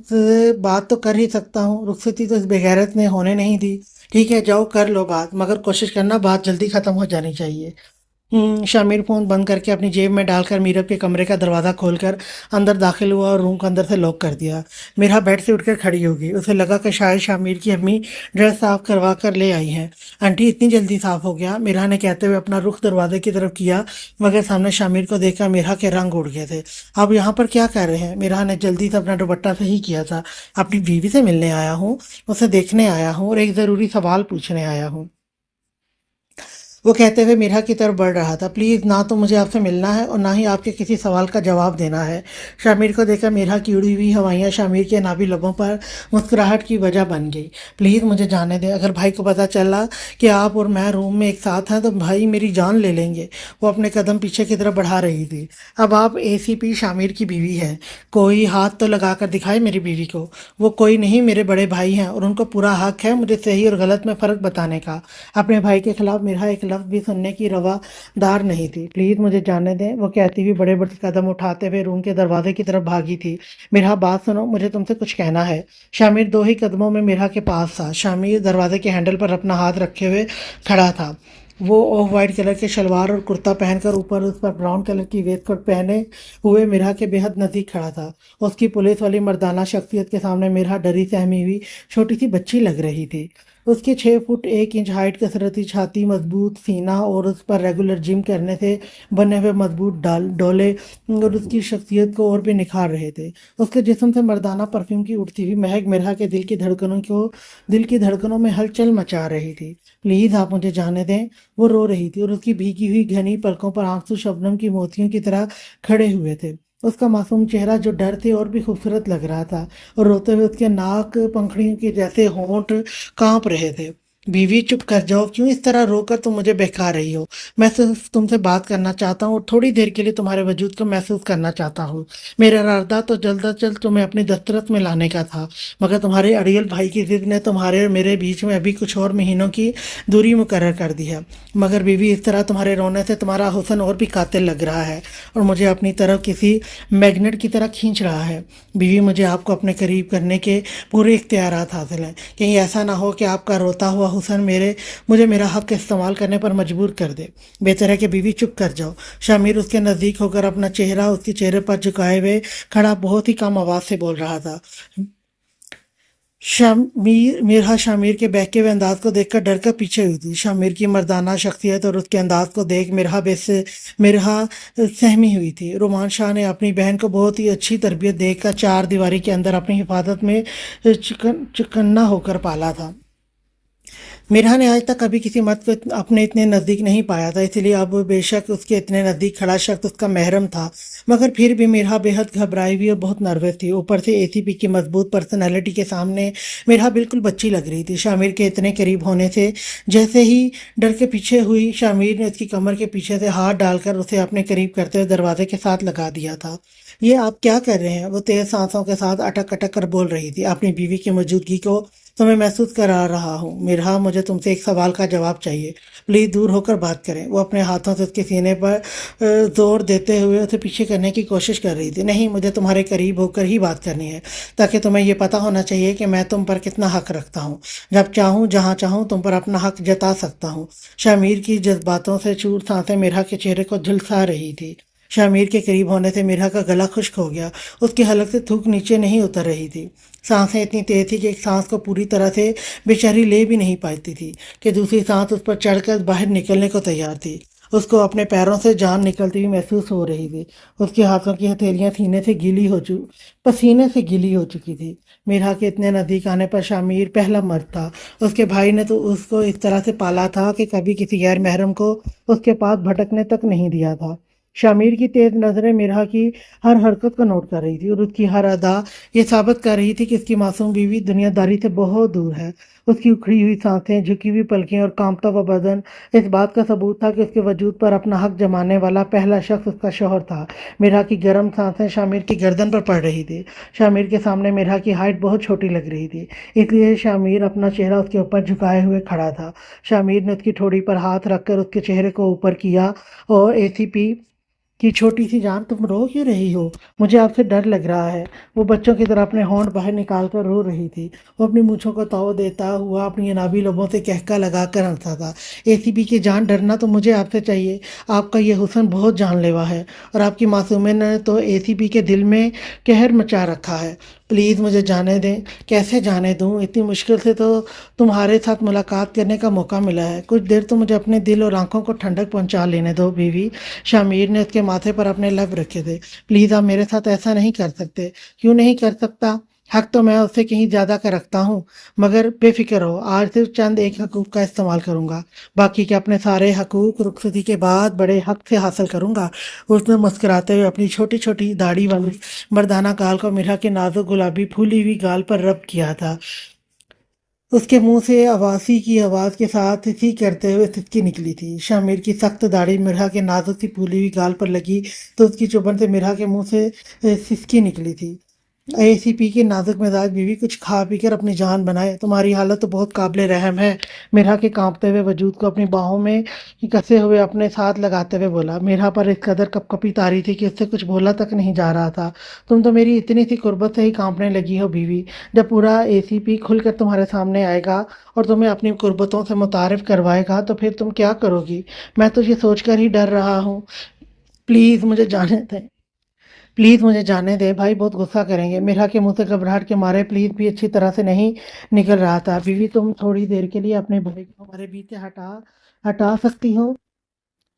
بات تو کر ہی سکتا ہوں۔ رخصتی تو اس بغیرت نے ہونے نہیں دی۔ ٹھیک ہے، جاؤ کر لو بات، مگر کوشش کرنا بات جلدی ختم ہو جانی چاہیے۔ شامیر فون بند کر کے اپنی جیب میں ڈال کر میرب کے کمرے کا دروازہ کھول کر اندر داخل ہوا اور روم کو اندر سے لاک کر دیا۔ میرا بیڈ سے اٹھ کر کھڑی ہوگی، اسے لگا کہ شاید شامیر کی امی ڈریس صاف کروا کر لے آئی ہیں۔ آنٹی اتنی جلدی صاف ہو گیا؟ میرا نے کہتے ہوئے اپنا رخ دروازے کی طرف کیا، مگر سامنے شامیر کو دیکھ کر میرا کے رنگ اڑ گئے تھے۔ آپ یہاں پر کیا کر رہے ہیں؟ میرا نے جلدی سے اپنا دوپٹہ صحیح کیا تھا۔ اپنی بیوی سے ملنے آیا ہوں، اسے دیکھنے آیا ہوں اور ایک ضروری سوال پوچھنے آیا ہوں، وہ کہتے ہوئے میرا کی طرف بڑھ رہا تھا۔ پلیز، نہ تو مجھے آپ سے ملنا ہے اور نہ ہی آپ کے کسی سوال کا جواب دینا ہے۔ شامیر کو دیکھ کر میرا کی اڑی ہوئی ہوائیاں شامیر کے نابی لبوں پر مسکراہٹ کی وجہ بن گئی۔ پلیز مجھے جانے دیں، اگر بھائی کو پتہ چلا کہ آپ اور میں روم میں ایک ساتھ ہیں تو بھائی میری جان لے لیں گے۔ وہ اپنے قدم پیچھے کی طرف بڑھا رہی تھی۔ اب آپ ACP شامیر کی بیوی ہیں، کوئی ہاتھ تو لگا کر دکھائے میری بیوی کو۔ وہ کوئی نہیں، میرے بڑے بھائی ہیں اور ان کو پورا حق ہے مجھے صحیح اور غلط میں فرق بتانے کا۔ اپنے بھائی کے خلاف میرا ایک لفظ بھی سننے کی روا دار نہیں تھی۔ پلیز مجھے جانے دیں، وہ کہتی ہوئی بڑے بڑے قدم اٹھاتے ہوئے روم کے دروازے کی طرف بھاگی تھی۔ میرا بات سنو، مجھے تم سے کچھ کہنا ہے۔ شامیر 2 ہی قدموں میں میرا کے پاس تھا۔ شامیر دروازے کے ہینڈل پر اپنا ہاتھ رکھے ہوئے کھڑا تھا۔ وہ آف وائٹ کلر کے شلوار اور کرتا پہن کر اوپر اس پر براؤن کلر کی ویسٹ کوٹ پہنے ہوئے میرا کے بے حد نزدیک کھڑا تھا۔ اس کی پولیس والی مردانہ شخصیت کے سامنے میرا ڈری سہمی ہوئی چھوٹی سی بچی لگ رہی تھی۔ اس کے 6 فٹ 1 انچ ہائٹ، کثرتی چھاتی، مضبوط سینہ اور اس پر ریگولر جم کرنے سے بنے ہوئے مضبوط ڈولے اور اس کی شخصیت کو اور بھی نکھار رہے تھے۔ اس کے جسم سے مردانہ پرفیوم کی اڑتی ہوئی مہک میرا کے دل کی دھڑکنوں میں ہلچل مچا رہی تھی۔ پلیز آپ مجھے جانے دیں، وہ رو رہی تھی اور اس کی بھیگی ہوئی گھنی پلکوں پر آنسو شبنم کی موتیوں کی طرح کھڑے ہوئے تھے۔ اس کا معصوم چہرہ جو ڈر سے اور بھی خوبصورت لگ رہا تھا، اور روتے ہوئے اس کے ناک پنکھڑیوں کے جیسے ہونٹ کانپ رہے تھے۔ بیوی چپ کر جاؤ، کیوں اس طرح رو کر تم مجھے بہکا رہی ہو؟ میں صرف تم سے بات کرنا چاہتا ہوں اور تھوڑی دیر کے لیے تمہارے وجود کو محسوس کرنا چاہتا ہوں۔ میرا ارادہ تو جلد از جلد تمہیں اپنی دسترس میں لانے کا تھا، مگر تمہارے اڑیل بھائی کی ضد نے تمہارے اور میرے بیچ میں ابھی کچھ اور مہینوں کی دوری مقرر کر دی ہے۔ مگر بیوی، اس طرح تمہارے رونے سے تمہارا حسن اور بھی قاتل لگ رہا ہے اور مجھے اپنی طرف کسی میگنیٹ کی طرح کھینچ رہا ہے۔ بیوی، مجھے آپ کو اپنے قریب کرنے کے پورے اختیارات حاصل ہیں، کہیں ایسا نہ ہو کہ آپ کا روتا ہوا حسن مجھے میرا حق استعمال کرنے پر مجبور کر دے۔ بہتر ہے کہ بیوی چپ کر جاؤ۔ شامیر اس کے نزدیک ہو کر اپنا چہرہ اس کے چہرے پر جھکائے ہوئے کھڑا بہت ہی کم آواز سے بول رہا تھا۔ میرا شامیر کے بہکے ہوئے انداز کو دیکھ کر ڈر کر پیچھے ہوئی تھی۔ شامیر کی مردانہ شخصیت اور اس کے انداز کو دیکھ میرا سہمی ہوئی تھی۔ رومان شاہ نے اپنی بہن کو بہت ہی اچھی تربیت دے کر 4 دیواری کے اندر اپنی حفاظت میں چکنا ہو کر پالا تھا۔ میرا نے آج تک کبھی کسی مرد کو اپنے اتنے نزدیک نہیں پایا تھا، اس لیے اب بے شک اس کے اتنے نزدیک کھڑا شخص اس کا محرم تھا، مگر پھر بھی میرا بے حد گھبرائی ہوئی اور بہت نروس تھی۔ اوپر سے ACP کی مضبوط پرسنالٹی کے سامنے میرا بالکل بچی لگ رہی تھی۔ شامیر کے اتنے قریب ہونے سے جیسے ہی ڈر کے پیچھے ہوئی، شامیر نے اس کی کمر کے پیچھے سے ہاتھ ڈال کر اسے اپنے قریب کرتے ہوئے دروازے کے ساتھ لگا دیا تھا۔ یہ آپ کیا کر رہے ہیں؟ وہ تیز سانسوں کے ساتھ اٹک اٹک کر بول رہی تھی۔ اپنی بیوی کی موجودگی کو تو میں محسوس کرا رہا ہوں میرا، مجھے تم سے ایک سوال کا جواب چاہیے، پلیز دور ہو کر بات کریں۔ وہ اپنے ہاتھوں سے اس کے سینے پر زور دیتے ہوئے اسے پیچھے کرنے کی کوشش کر رہی تھی۔ نہیں، مجھے تمہارے قریب ہو کر ہی بات کرنی ہے، تاکہ تمہیں یہ پتہ ہونا چاہیے کہ میں تم پر کتنا حق رکھتا ہوں۔ جب چاہوں جہاں چاہوں تم پر اپنا حق جتا سکتا ہوں۔ شامیر کی جذباتوں سے چور سانسیں میرا کے چہرے کو جھلسا رہی تھی۔ شامیر کے قریب ہونے سے میرا کا گلا خشک ہو گیا، اس کی حلق سے تھوک نیچے نہیں اتر رہی تھی۔ سانسیں اتنی تیز تھی کہ ایک سانس کو پوری طرح سے بیچاری لے بھی نہیں پاتی تھی کہ دوسری سانس اس پر چڑھ کر باہر نکلنے کو تیار تھی، اس کو اپنے پیروں سے جان نکلتی ہوئی محسوس ہو رہی تھی۔ اس کے ہاتھوں کی ہتھیلیاں پسینے سے گیلی ہو چکی تھی۔ میرا کے اتنے نزدیک آنے پر شامیر پہلا مرد تھا۔ اس کے بھائی نے تو اس کو اس طرح سے پالا تھا کہ کبھی کسی غیر محرم کو اس کے پاس بھٹکنے تک نہیں دیا تھا۔ شامیر کی تیز نظریں میرا کی ہر حرکت کو نوٹ کر رہی تھی اور اس کی ہر ادا یہ ثابت کر رہی تھی کہ اس کی معصوم بیوی دنیا داری سے بہت دور ہے۔ اس کی اکھڑی ہوئی سانسیں، جھکی ہوئی پلکیں اور کانپتا ہوا بدن اس بات کا ثبوت تھا کہ اس کے وجود پر اپنا حق جمانے والا پہلا شخص اس کا شوہر تھا۔ میرا کی گرم سانسیں شامیر کی گردن پر پڑ رہی تھی۔ شامیر کے سامنے میرا کی ہائٹ بہت چھوٹی لگ رہی تھی، اس لیے شامیر اپنا چہرہ اس کے اوپر جھکائے ہوئے کھڑا تھا۔ شامیر نے اس کی ٹھوڑی پر ہاتھ رکھ کر اس کے چہرے کو اوپر کیا اور اے سی پی کی چھوٹی سی جان، تم رو کیوں رہی ہو؟ مجھے آپ سے ڈر لگ رہا ہے۔ وہ بچوں کی طرح اپنے ہونٹ باہر نکال کر رو رہی تھی۔ وہ اپنی مونچھوں کو تاؤ دیتا ہوا اپنی انابی لبوں سے کہکا لگا کر ہنسا تھا۔ اے سی پی کی جان، ڈرنا تو مجھے آپ سے چاہیے۔ آپ کا یہ حسن بہت جان لیوا ہے اور آپ کی معصومیت نے تو اے سی پی کے دل میں قہر مچا رکھا ہے۔ پلیز مجھے جانے دیں۔ کیسے جانے دوں؟ اتنی مشکل سے تو تمہارے ساتھ ملاقات کرنے کا موقع ملا ہے۔ کچھ دیر تو مجھے اپنے دل اور آنکھوں کو ٹھنڈک پہنچا لینے دو بیوی۔ شامیر نے اس کے ماتھے پر اپنے لب رکھے تھے۔ پلیز آپ میرے ساتھ ایسا نہیں کر سکتے۔ کیوں نہیں کر سکتا؟ حق تو میں اس سے کہیں زیادہ کا رکھتا ہوں، مگر بے فکر ہو، آج صرف چند ایک حقوق کا استعمال کروں گا، باقی کے اپنے سارے حقوق رخصتی کے بعد بڑے حق سے حاصل کروں گا۔ اس نے مسکراتے ہوئے اپنی چھوٹی چھوٹی داڑھی والی مردانہ گال کو میرا کے نازک گلابی پھولی ہوئی گال پر رب کیا تھا۔ اس کے منہ سے آواسی کی آواز کے ساتھ سی کرتے ہوئے سسکی نکلی تھی۔ شامیر کی سخت داڑھی مرہا کے نازک سی پھولی ہوئی گال پر لگی تو اس کی چبھن سے مرہا کے منہ سے سسکی نکلی تھی۔ اے سی پی کی نازک مزاج بیوی، کچھ کھا پی کر اپنی جان بنائے، تمہاری حالت تو بہت قابل رحم ہے۔ میرا کے کانپتے ہوئے وجود کو اپنی باہوں میں کسے ہوئے اپنے ساتھ لگاتے ہوئے بولا۔ میرا پر اس قدر کپ کپی تاری تھی کہ اس سے کچھ بولا تک نہیں جا رہا تھا۔ تم تو میری اتنی سی قربت سے ہی کانپنے لگی ہو بیوی۔ جب پورا اے سی پی کھل کر تمہارے سامنے آئے گا اور تمہیں اپنی قربتوں سے متعارف کروائے گا تو پھر تم کیا کرو گی؟ میں تو یہ سوچ کر ہی ڈر رہا ہوں۔ پلیز مجھے جانے دیں، پلیز مجھے جانے دے، بھائی بہت غصہ کریں گے۔ میرا کے منہ سے گھبراہٹ کے مارے پلیز بھی اچھی طرح سے نہیں نکل رہا تھا۔ بیوی، تم تھوڑی دیر کے لیے اپنے بھائی کو ہمارے بیچ سے ہٹا سکتی ہو؟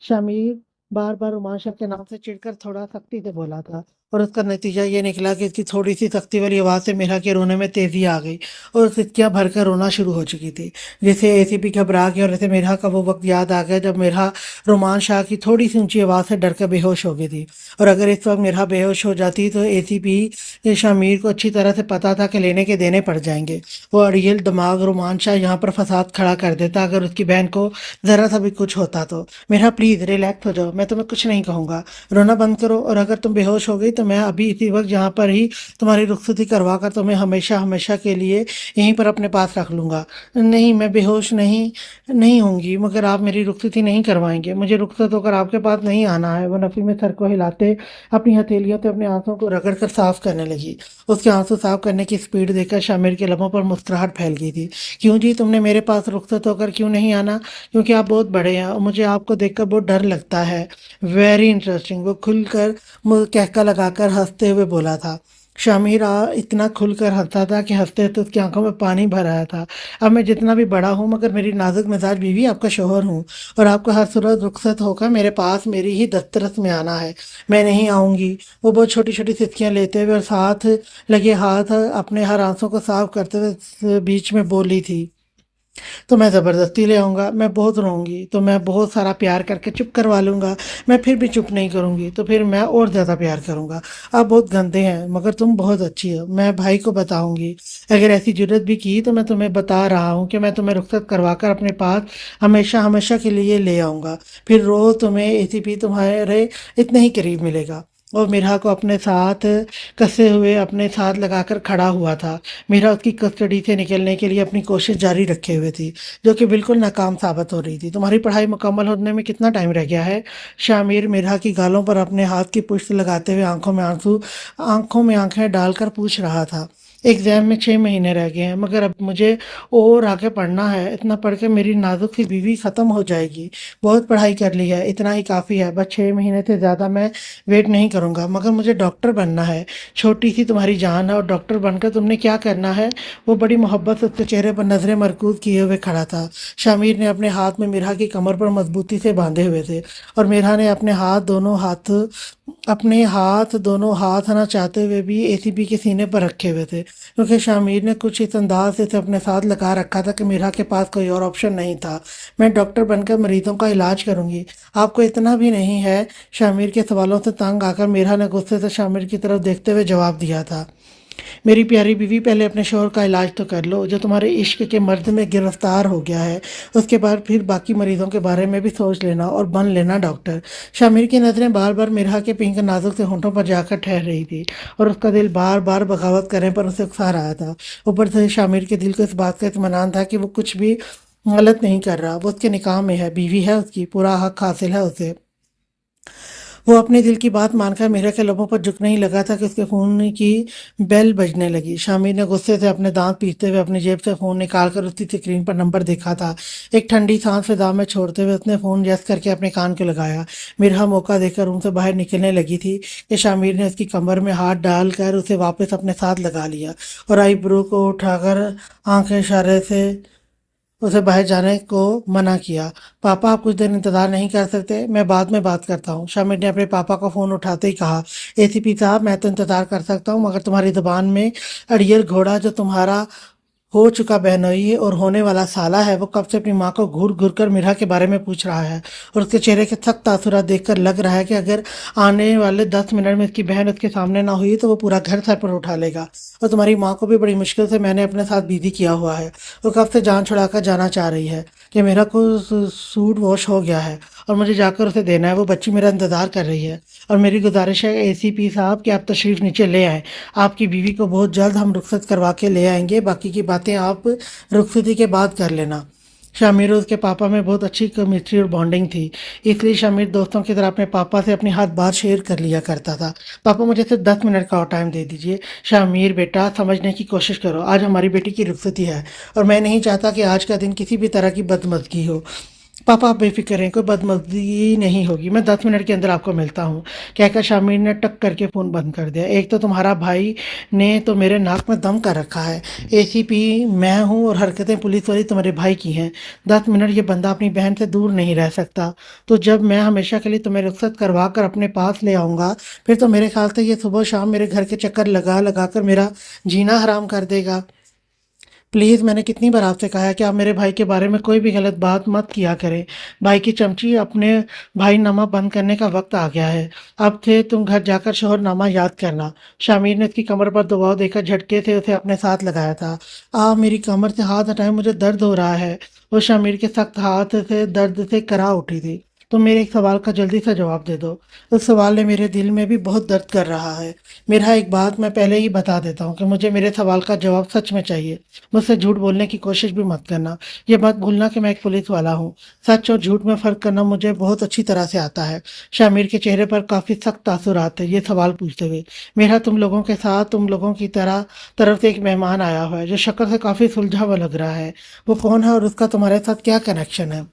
شمیر بار بار رومان شاہ کے نام سے چڑھ کر تھوڑا سختی سے بولا تھا اور اس کا نتیجہ یہ نکلا کہ اس کی تھوڑی سی سختی والی آواز سے میرا کے رونے میں تیزی آ گئی اور سچکیاں بھر کر رونا شروع ہو چکی تھی۔ جسے اے سی پی گھبرا گیا اور اسے میرا کا وہ وقت یاد آ گیا جب میرا رومان شاہ کی تھوڑی سی اونچی آواز سے ڈر کر بے ہوش ہو گئی تھی، اور اگر اس وقت میرا بے ہوش ہو جاتی تو اے سی پی شامیر کو اچھی طرح سے پتا تھا کہ لینے کے دینے پڑ جائیں گے۔ وہ اڑیل دماغ رومان شاہ یہاں پر فساد کھڑا کر دیتا اگر اس کی بہن کو ذرا سا بھی کچھ ہوتا تو۔ میرا پلیز ریلیکس ہو جاؤ، میں تمہیں کچھ نہیں کہوں گا، رونا بند کرو، اور اگر تم بے ہوش ہو گئی تو میں ابھی اسی وقت یہاں پر ہی تمہاری رخصتی کروا کر تمہیں ہمیشہ ہمیشہ کے لیے یہیں پر اپنے پاس رکھ لوں گا۔ نہیں، میں بے ہوش نہیں ہوں گی، مگر آپ میری رخصتی نہیں کروائیں گے، مجھے رخصت ہو کر آپ کے پاس نہیں آنا ہے۔ وہ نفی میں سر کو ہلاتے اپنی ہتھیلیوں سے اپنے آنسوں کو رگڑ کر صاف کرنے لگی۔ اس کے آنسو صاف کرنے کی سپیڈ دیکھ کر شامر کے لبوں پر مسکراہٹ پھیل گئی تھی۔ کیوں جی، تم نے میرے پاس رخصت ہو کر کیوں نہیں آنا؟ کیونکہ آپ بہت بڑے ہیں اور مجھے آپ کو دیکھ کر بہت ڈر لگتا ہے۔ ویری انٹرسٹنگ، وہ کھل کر کہکا لگا کر ہنستے ہوئے بولا تھا۔ شامیر اتنا کھل کر ہنسا تھا کہ ہنستے ہنستے اس کی آنکھوں میں پانی بھر آیا تھا۔ اب میں جتنا بھی بڑا ہوں مگر میری نازک مزاج بیوی آپ کا شوہر ہوں، اور آپ کو ہر صورت رخصت ہو کر میرے پاس میری ہی دسترس میں آنا ہے، میں نہیں آؤں گی۔ وہ بہت چھوٹی چھوٹی سسکیاں لیتے ہوئے اور ساتھ لگے ہاتھ اپنے ہر آنسوں کو صاف کرتے ہوئے بیچ میں بولی تھی۔ تو میں زبردستی لے آؤں گا، میں بہت روں گی تو میں بہت سارا پیار کر کے چپ کروا لوں گا، میں پھر بھی چپ نہیں کروں گی تو پھر میں اور زیادہ پیار کروں گا۔ آپ بہت گندے ہیں مگر تم بہت اچھی ہو، میں بھائی کو بتاؤں گی، اگر ایسی جرت بھی کی تو میں تمہیں بتا رہا ہوں کہ میں تمہیں رخصت کروا کر اپنے پاس ہمیشہ ہمیشہ کے لیے لے آؤں گا، پھر روز تمہیں اے سی پی تمہارے اتنے ہی قریب ملے گا۔ اور میرا کو اپنے ساتھ کسے ہوئے اپنے ساتھ لگا کر کھڑا ہوا تھا۔ میرا اس کی کسٹڈی سے نکلنے کے لیے اپنی کوشش جاری رکھے ہوئے تھی جو کہ بالکل ناکام ثابت ہو رہی تھی۔ تمہاری پڑھائی مکمل ہونے میں کتنا ٹائم رہ گیا ہے؟ شامیر میرا کی گالوں پر اپنے ہاتھ کی پشت لگاتے ہوئے آنکھوں میں آنکھیں ڈال کر پوچھ رہا تھا۔ एग्ज़ाम में 6 महीने रह गए हैं, मगर अब मुझे और आगे पढ़ना है। इतना पढ़ के मेरी नाज़ुक सी बीवी ख़त्म हो जाएगी। बहुत पढ़ाई कर ली है, इतना ही काफ़ी है। बस 6 महीने से ज़्यादा मैं वेट नहीं करूँगा, मगर मुझे डॉक्टर बनना है। छोटी सी तुम्हारी जान है और डॉक्टर बनकर तुमने क्या करना है? वो बड़ी मोहब्बत से उसके चेहरे पर नज़रें मरकूज़ किए हुए खड़ा था। शामिर ने अपने हाथ में मिरहा की कमर पर मजबूती से बांधे हुए थे और मिरहा ने अपने हाथ ना चाहते हुए भी एसीपी के सीने पर रखे हुए थे, क्योंकि शामिर ने कुछ इस अंदाज से इसे अपने साथ लगा रखा था कि मीरा के पास कोई और ऑप्शन नहीं था। मैं डॉक्टर बनकर मरीजों का इलाज करूंगी, आपको इतना भी नहीं है? शामिर के सवालों से तंग आकर मीरा ने गुस्से से शामिर की तरफ देखते हुए जवाब दिया था, मेरी प्यारी बीवी, पहले अपने शोहर का इलाज तो कर लो जो तुम्हारे इश्क के मर्द में गिरफ्तार हो गया है। उसके बाद फिर बाकी मरीजों के बारे में भी सोच लेना और बन लेना डॉक्टर। शामिर की नज़रें बार बार मिरहा के पिंक नाजुक से होंठों पर जाकर ठहर रही थी और उसका दिल बार बार बगावत करने पर उसे उकसा रहा था। ऊपर से शामिर के दिल को इस बात का इत्मीनान था कि वो कुछ भी गलत नहीं कर रहा। वो उसके निकाह में है, बीवी है उसकी, पूरा हक हासिल है उसे। वो अपने दिल की बात मानकर मीरा के लबों पर झुकने ही लगा था कि उसके फ़ोन की बेल बजने लगी। शामिर ने गुस्से से अपने दांत पीसते हुए अपनी जेब से फ़ोन निकालकर उसकी स्क्रीन पर नंबर देखा था। एक ठंडी सांस फिजा में छोड़ते हुए उसने फ़ोन यस करके अपने कान को लगाया। मिरहा मौका देकर रूम से बाहर निकलने लगी थी कि शामिर ने उसकी कमर में हाथ डालकर उसे वापस अपने साथ लगा लिया और आईब्रो को उठाकर आंखें इशारे से उसे बाहर जाने को मना किया। पापा, आप कुछ देर इंतज़ार नहीं कर सकते? मैं बाद में बात करता हूँ। शामिर ने अपने पापा को फ़ोन उठाते ही कहा, एसीपी साहब, मैं तो इंतज़ार कर सकता हूँ, मगर तुम्हारी ज़ुबान में अड़ियल घोड़ा जो तुम्हारा हो चुका बहनोई और होने वाला साला है, वो कब से अपनी माँ को घूर घूर कर मिरहा के बारे में पूछ रहा है। और उसके चेहरे के सख्त तासुरात देखकर लग रहा है कि अगर आने वाले 10 मिनट में उसकी बहन उसके सामने ना हुई तो वो पूरा घर सर पर उठा लेगा। और तुम्हारी माँ को भी बड़ी मुश्किल से मैंने अपने साथ बिजी किया हुआ है। वो कब से जान छुड़ाकर जाना चाह रही है कि मेरा को सूट वॉश हो गया है और मुझे जाकर उसे देना है। वो बच्ची मेरा इंतज़ार कर रही है और मेरी गुजारिश है एसीपी साहब कि आप तशरीफ़ नीचे ले आएँ। आपकी बीवी को बहुत जल्द हम रुखसत करवा के ले आएंगे, बाकी की बातें आप रुखसती के बाद कर लेना। शामिर और उसके पापा में बहुत अच्छी केमिस्ट्री और बॉन्डिंग थी, इसलिए शामिर दोस्तों की तरह अपने पापा से अपनी हर बात शेयर कर लिया करता था। पापा, मुझे सिर्फ 10 मिनट का और टाइम दे दीजिए। शामिर बेटा, समझने की कोशिश करो, आज हमारी बेटी की रुखसती है और मैं नहीं चाहता कि आज का दिन किसी भी तरह की बदमज़गी हो। पापा, आप बेफिक्र हैं, कोई बदमज़गी नहीं होगी, मैं 10 मिनट के अंदर आपको मिलता हूँ, कहकर शामिर ने टक करके फ़ोन बंद कर दिया। एक तो तुम्हारा भाई ने तो मेरे नाक में दम कर रखा है, एसीपी मैं हूँ और हरकतें पुलिस वाली तुम्हारे भाई की हैं। 10 मिनट ये बंदा अपनी बहन से दूर नहीं रह सकता, तो जब मैं हमेशा के लिए तुम्हें रुखसत करवा कर अपने पास ले आऊँगा, फिर तो मेरे ख्याल से ये सुबह शाम मेरे घर के चक्कर लगा लगा कर मेरा जीना हराम कर देगा। प्लीज़, मैंने कितनी बार आपसे कहा है कि आप मेरे भाई के बारे में कोई भी गलत बात मत किया करें। भाई की चमची, अपने भाई नामा बंद करने का वक्त आ गया है। अब से तुम घर जाकर शोहरनामा याद करना। शामिर ने उसकी कमर पर दबाव देकर झटके से उसे अपने साथ लगाया था। मेरी कमर से हाथ हटाए, मुझे दर्द हो रहा है। वो शामिर के सख्त हाथ से दर्द से करा उठी थी। तुम मेरे एक सवाल का जल्दी से जवाब दे दो। उस सवाल ने मेरे दिल में भी बहुत दर्द कर रहा है। मेरा एक बात मैं पहले ही बता देता हूँ कि मुझे मेरे सवाल का जवाब सच में चाहिए। मुझसे झूठ बोलने की कोशिश भी मत करना। ये मत भूलना कि मैं एक पुलिस वाला हूँ। सच और झूठ में फ़र्क करना मुझे बहुत अच्छी तरह से आता है। शामिर के चेहरे पर काफ़ी सख्त तासुरात थे ये सवाल पूछते हुए। मेरा तुम लोगों के साथ तुम लोगों की तरफ से एक मेहमान आया हुआ है जो शक्ल से काफ़ी सुलझा हुआ लग रहा है। वो कौन है और उसका तुम्हारे साथ क्या कनेक्शन है?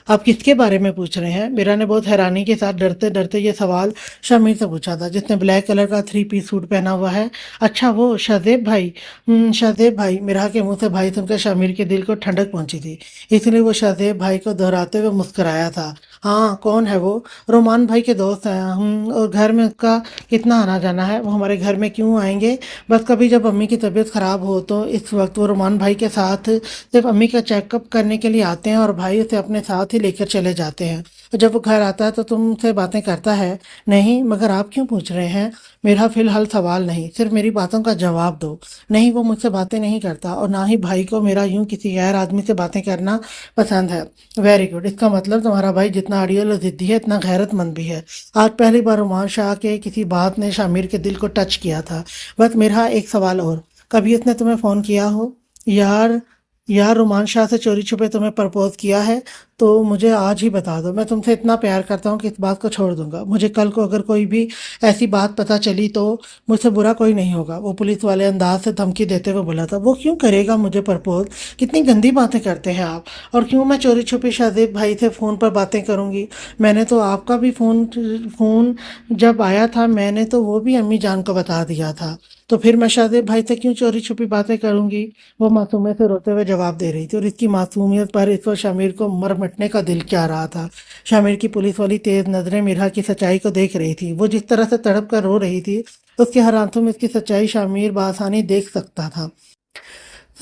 आप किसके बारे में पूछ रहे हैं? मीरा ने बहुत हैरानी के साथ डरते डरते ये सवाल शामिर से पूछा था, जिसने ब्लैक कलर का 3 पीस सूट पहना हुआ है। अच्छा, वो शाहजेब भाई। शाहजेब भाई। मीरा के मुंह से भाई सुनकर शामिर के दिल को ठंडक पहुंची थी, इसलिए वो शाहजेब भाई को दोहराते हुए मुस्कुराया था। हाँ, कौन है वो? रोमान भाई के दोस्त हैं। और घर में उसका कितना आना जाना है? वो हमारे घर में क्यों आएंगे? बस कभी जब अम्मी की तबीयत ख़राब हो तो इस वक्त वो रोमान भाई के साथ सिर्फ अम्मी का चेकअप करने के लिए आते हैं और भाई उसे अपने साथ ही लेकर चले जाते हैं। और जब वो घर आता है तो तुमसे बातें करता है? नहीं, मगर आप क्यों पूछ रहे हैं? मेरा फिलहाल सवाल नहीं, सिर्फ मेरी बातों का जवाब दो। नहीं, वो मुझसे बातें नहीं करता और ना ही भाई को मेरा यूं किसी गैर आदमी से बातें करना पसंद है। वेरी गुड, इसका मतलब तुम्हारा भाई जितना अड़ियल और ज़िद्दी है इतना गैरतमंद भी है। आज पहली बार उमान शाह के किसी बात ने शामिर के दिल को टच किया था। बस मेरा एक सवाल और, कभी उसने तुम्हें फ़ोन किया हो? यार, यार रोमान शाह से चोरी छुपे तुम्हें प्रपोज किया है तो मुझे आज ही बता दो। मैं तुमसे इतना प्यार करता हूँ कि इस बात को छोड़ दूंगा। मुझे कल को अगर कोई भी ऐसी बात पता चली तो मुझसे बुरा कोई नहीं होगा। वो पुलिस वाले अंदाज से धमकी देते हुए बोला था। वो क्यों करेगा मुझे प्रपोज? कितनी गंदी बातें करते हैं आप। और क्यों मैं चोरी छुपे शाहजेब भाई से फ़ोन पर बातें करूंगी? मैंने तो आपका भी फ़ोन जब आया था मैंने तो वो भी अम्मी जान को बता दिया था। तो फिर मैं शाहजेब भाई से क्यों चोरी छुपी बातें करूंगी? वो मासूमियत से रोते हुए जवाब दे रही थी और इसकी मासूमियत पर इस वक्त शामिर को मर मिटने का दिल क्या रहा था। शामिर की पुलिस वाली तेज नजरें मिरहा की सच्चाई को देख रही थी। वो जिस तरह से तड़प कर रो रही थी उसके हर आंसू में इसकी सच्चाई शामिर बासानी देख सकता था।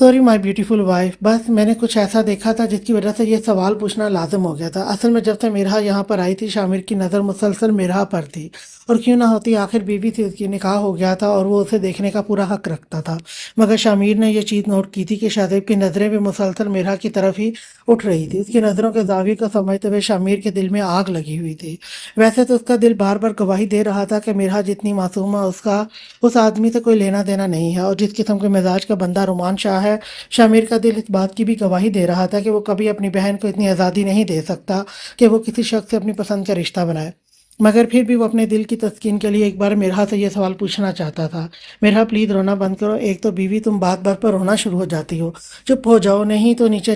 सॉरी माई ब्यूटीफुल वाइफ, बस मैंने कुछ ऐसा देखा था जिसकी वजह से ये सवाल पूछना लाजिम हो गया था। असल में जब से मिरहा यहाँ पर आई थी शामिर की नज़र मुसलसल मिरहा पर थी। और क्यों ना होती, आखिर बीवी से उसकी निकाह हो गया था और वो उसे देखने का पूरा हक रखता था। मगर शामिर ने यह चीज़ नोट की थी कि शाहजेब की नज़रें भी मुसलसल मिरहा की तरफ ही उठ रही थी। उसकी नज़रों के जाविये को समझते हुए शामिर के दिल में आग लगी हुई थी। वैसे तो उसका दिल बार बार गवाही दे रहा था कि मिरहा जितनी मासूम है उसका उस आदमी से कोई लेना देना नहीं है। और जिस किस्म के मिजाज का बंदा रोमान शाह है, शामिर का दिल इस बात की भी गवाही दे रहा था कि वो कभी अपनी बहन को इतनी आज़ादी नहीं दे सकता कि वो किसी शख्स से अपनी पसंद का रिश्ता बनाए। मगर फिर भी वो अपने दिल की तस्कीन के लिए एक बार मिरहा से ये सवाल पूछना चाहता था। मिरहा प्लीज़ रोना बंद करो। एक तो बीवी तुम बात बात पर रोना शुरू हो जाती हो। चुप हो जाओ नहीं तो नीचे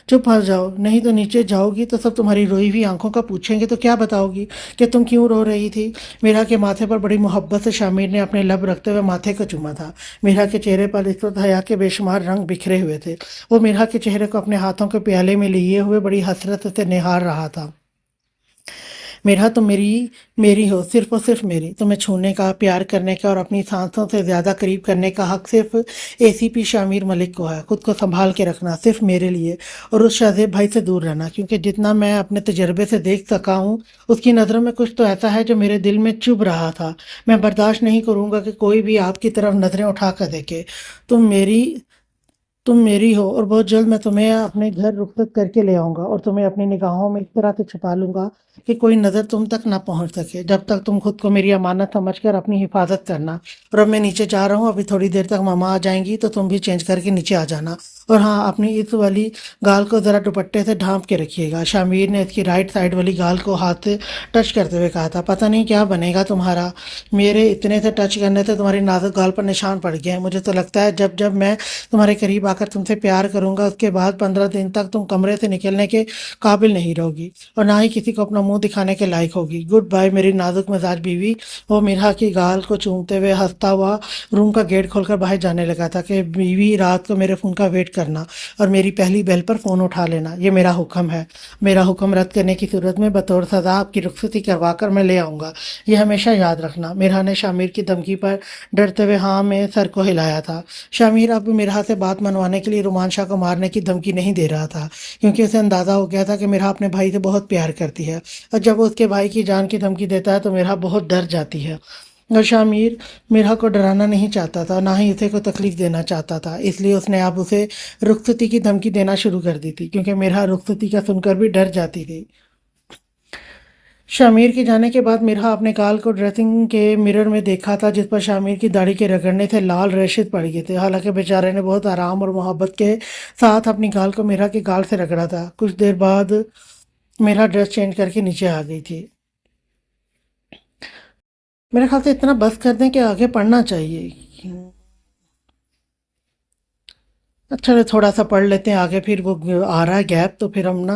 चुप हो जाओ नहीं तो नीचे जाओगी तो सब तुम्हारी रोई हुई आंखों का पूछेंगे तो क्या बताओगी कि तुम क्यों रो रही थी? मिरहा के माथे पर बड़ी मोहब्बत से शामिर ने अपने लब रखते हुए माथे को चूमा था। मिरहा के चेहरे पर इस वक्त हया के बेशुमार रंग बिखरे हुए थे। वो मिरहा के चेहरे को अपने हाथों के प्याले में लिए हुए बड़ी हसरत से निहार रहा था। मेरा तो मेरी मेरी हो, सिर्फ और सिर्फ मेरी। तुम्हें छूने का, प्यार करने का और अपनी सांसों से ज़्यादा करीब करने का हक सिर्फ एसीपी शामिर मलिक को है। खुद को संभाल के रखना सिर्फ मेरे लिए और उस शाहजेब भाई से दूर रहना, क्योंकि जितना मैं अपने तजर्बे से देख सका हूँ उसकी नज़रों में कुछ तो ऐसा है जो मेरे दिल में चुभ रहा था। मैं बर्दाश्त नहीं करूँगा कि कोई भी आपकी तरफ नज़रें उठा कर देखे। तुम मेरी तुम मेरी हो और बहुत जल्द मैं तुम्हें अपने घर रुखसत करके ले आऊंगा और तुम्हें अपनी निगाहों में इस तरह से छुपा लूंगा कि कोई नज़र तुम तक ना पहुंच सके। जब तक तुम खुद को मेरी अमानत समझकर अपनी हिफाजत करना। और अब मैं नीचे जा रहा हूँ, अभी थोड़ी देर तक मामा आ जाएंगी तो तुम भी चेंज करके नीचे आ जाना। और हाँ, अपनी इस वाली गाल को ज़रा दुपट्टे से ढांप के रखिएगा। शामिर ने इसकी राइट साइड वाली गाल को हाथ से टच करते हुए कहा था। पता नहीं क्या बनेगा तुम्हारा। मेरे इतने से टच करने से तुम्हारी नाजुक गाल पर निशान पड़ गए हैं। मुझे तो लगता है जब जब मैं तुम्हारे करीब आकर तुमसे प्यार करूंगा उसके बाद 15 दिन तक तुम कमरे से निकलने के काबिल नहीं रहोगी और ना ही किसी को अपना मुंह दिखाने के लायक होगी। गुड बाय मेरी नाजुक मिजाज बीवी। वो मिरहा की गाल को चूमते हुए हंसता हुआ रूम का गेट खोलकर बाहर जाने लगा था कि बीवी रात को मेरे फ़ोन का वेट करना और मेरी पहली बेल पर फ़ोन उठा लेना, ये मेरा हुक्म है। मेरा हुक्म रद्द करने की सूरत में बतौर सज़ा आपकी रुखसती करवा कर मैं ले आऊँगा, ये हमेशा याद रखना। मिरहा ने शामिर की धमकी पर डरते हुए हाँ में सर को हिलाया था। शामिर अब मिरहा से बात मनवाने के लिए रोमान शाह को मारने की धमकी नहीं दे रहा था, क्योंकि उसे अंदाज़ा हो गया था कि मिरहा अपने भाई से बहुत प्यार करती है और जब वो उसके भाई की जान की धमकी देता है तो मिरहा बहुत डर जाती है। और शामिर मिरहा को डराना नहीं चाहता था, ना ही उसे कोई तकलीफ देना चाहता था। इसलिए उसने अब उसे रुखसती की धमकी देना शुरू कर दी थी, क्योंकि मिरहा रुखसती का सुनकर भी डर जाती थी। शामिर के जाने के बाद मिरहा अपने गाल को ड्रेसिंग के मिरर में देखा था, जिस पर शामिर की दाढ़ी के रगड़ने से लाल रेशेज पड़ गए थे। हालांकि बेचारे ने बहुत आराम और मोहब्बत के साथ अपनी गाल को मिरहा के गाल से रगड़ा था। कुछ देर बाद मिरहा ड्रेस चेंज करके नीचे आ गई थी। मेरे ख्याल से इतना बस कर दें कि आगे पढ़ना चाहिए। अच्छा तो थोड़ा सा पढ़ लेते हैं आगे, फिर वो आ रहा है गैप तो फिर हम ना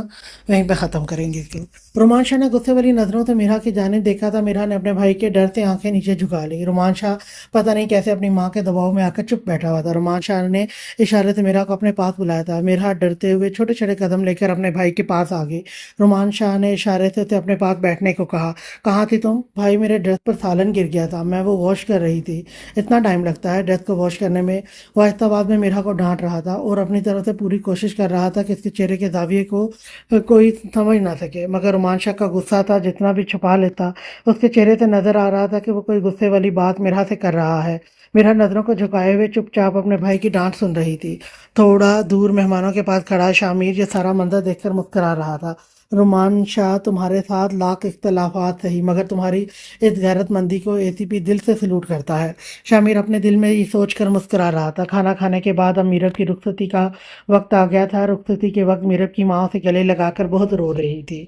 वहीं पे ख़त्म करेंगे इसको। रोमान शाह ने गुस्से वाली नज़रों से मिरहा की जानिब देखा था। मिरहा ने अपने भाई के डर से आंखें नीचे झुका ली। रोमान शाह पता नहीं कैसे अपनी माँ के दबाव में आकर चुप बैठा हुआ था। रोमान शाह ने इशारे से मिरहा को अपने पास बुलाया था। मिरहा डरते हुए छोटे छोटे कदम लेकर अपने भाई के पास आ गई। रोमान शाह ने इशारे से उसे अपने पास बैठने को कहा। कहाँ थी तुम? भाई मेरे ड्रेस पर सालन गिर गया था, मैं वो वॉश कर रही थी। इतना टाइम लगता है ड्रेस को वॉश करने में? वो आहिस्ताबाद में मिरहा को डांट रहा था और अपनी तरफ से पूरी कोशिश कर रहा था कि इसके चेहरे के जाविये को कोई समझ ना सके। मगर रोमान शाह का गुस्सा था, जितना भी छुपा लेता उसके चेहरे से नजर आ रहा था कि वो कोई गुस्से वाली बात मिरहा से कर रहा है। मिरहा नजरों को झुकाए हुए चुपचाप अपने भाई की डांट सुन रही थी। थोड़ा दूर मेहमानों के पास खड़ा शामिर ये सारा मंजर देखकर मुस्कुरा रहा था। رومان شاہ تمہارے ساتھ لاکھ اختلافات صحیح مگر تمہاری اس غیرت مندی کو اے سی پی دل سے سلوٹ کرتا ہے۔ شامیر اپنے دل میں یہ سوچ کر مسکرا رہا تھا۔ کھانا کھانے کے بعد اب میرب کی رخصتی کا وقت آ گیا تھا۔ رخصتی کے وقت میرب کی ماں اسے گلے لگا کر بہت رو رہی تھی۔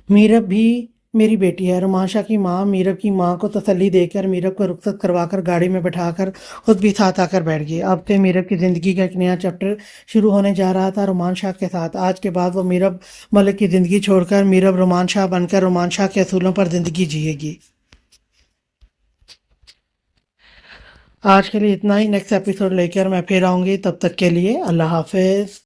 میرب بھی میری بیٹی ہے۔ رومانشا کی ماں میرب کی ماں کو تسلی دے کر میرب کو رخصت کروا کر گاڑی میں بٹھا کر خود بھی ساتھ آ کر بیٹھ گئی۔ اب سے میرب کی زندگی کا ایک نیا چیپٹر شروع ہونے جا رہا تھا رومان شاہ کے ساتھ۔ آج کے بعد وہ میرب ملک کی زندگی چھوڑ کر میرب رومان شاہ بن کر رومان شاہ کے اصولوں پر زندگی جیے گی۔ آج کے لیے اتنا ہی، نیکسٹ ایپیسوڈ لے کر میں پھر آؤں گی، تب تک کے لیے اللہ حافظ۔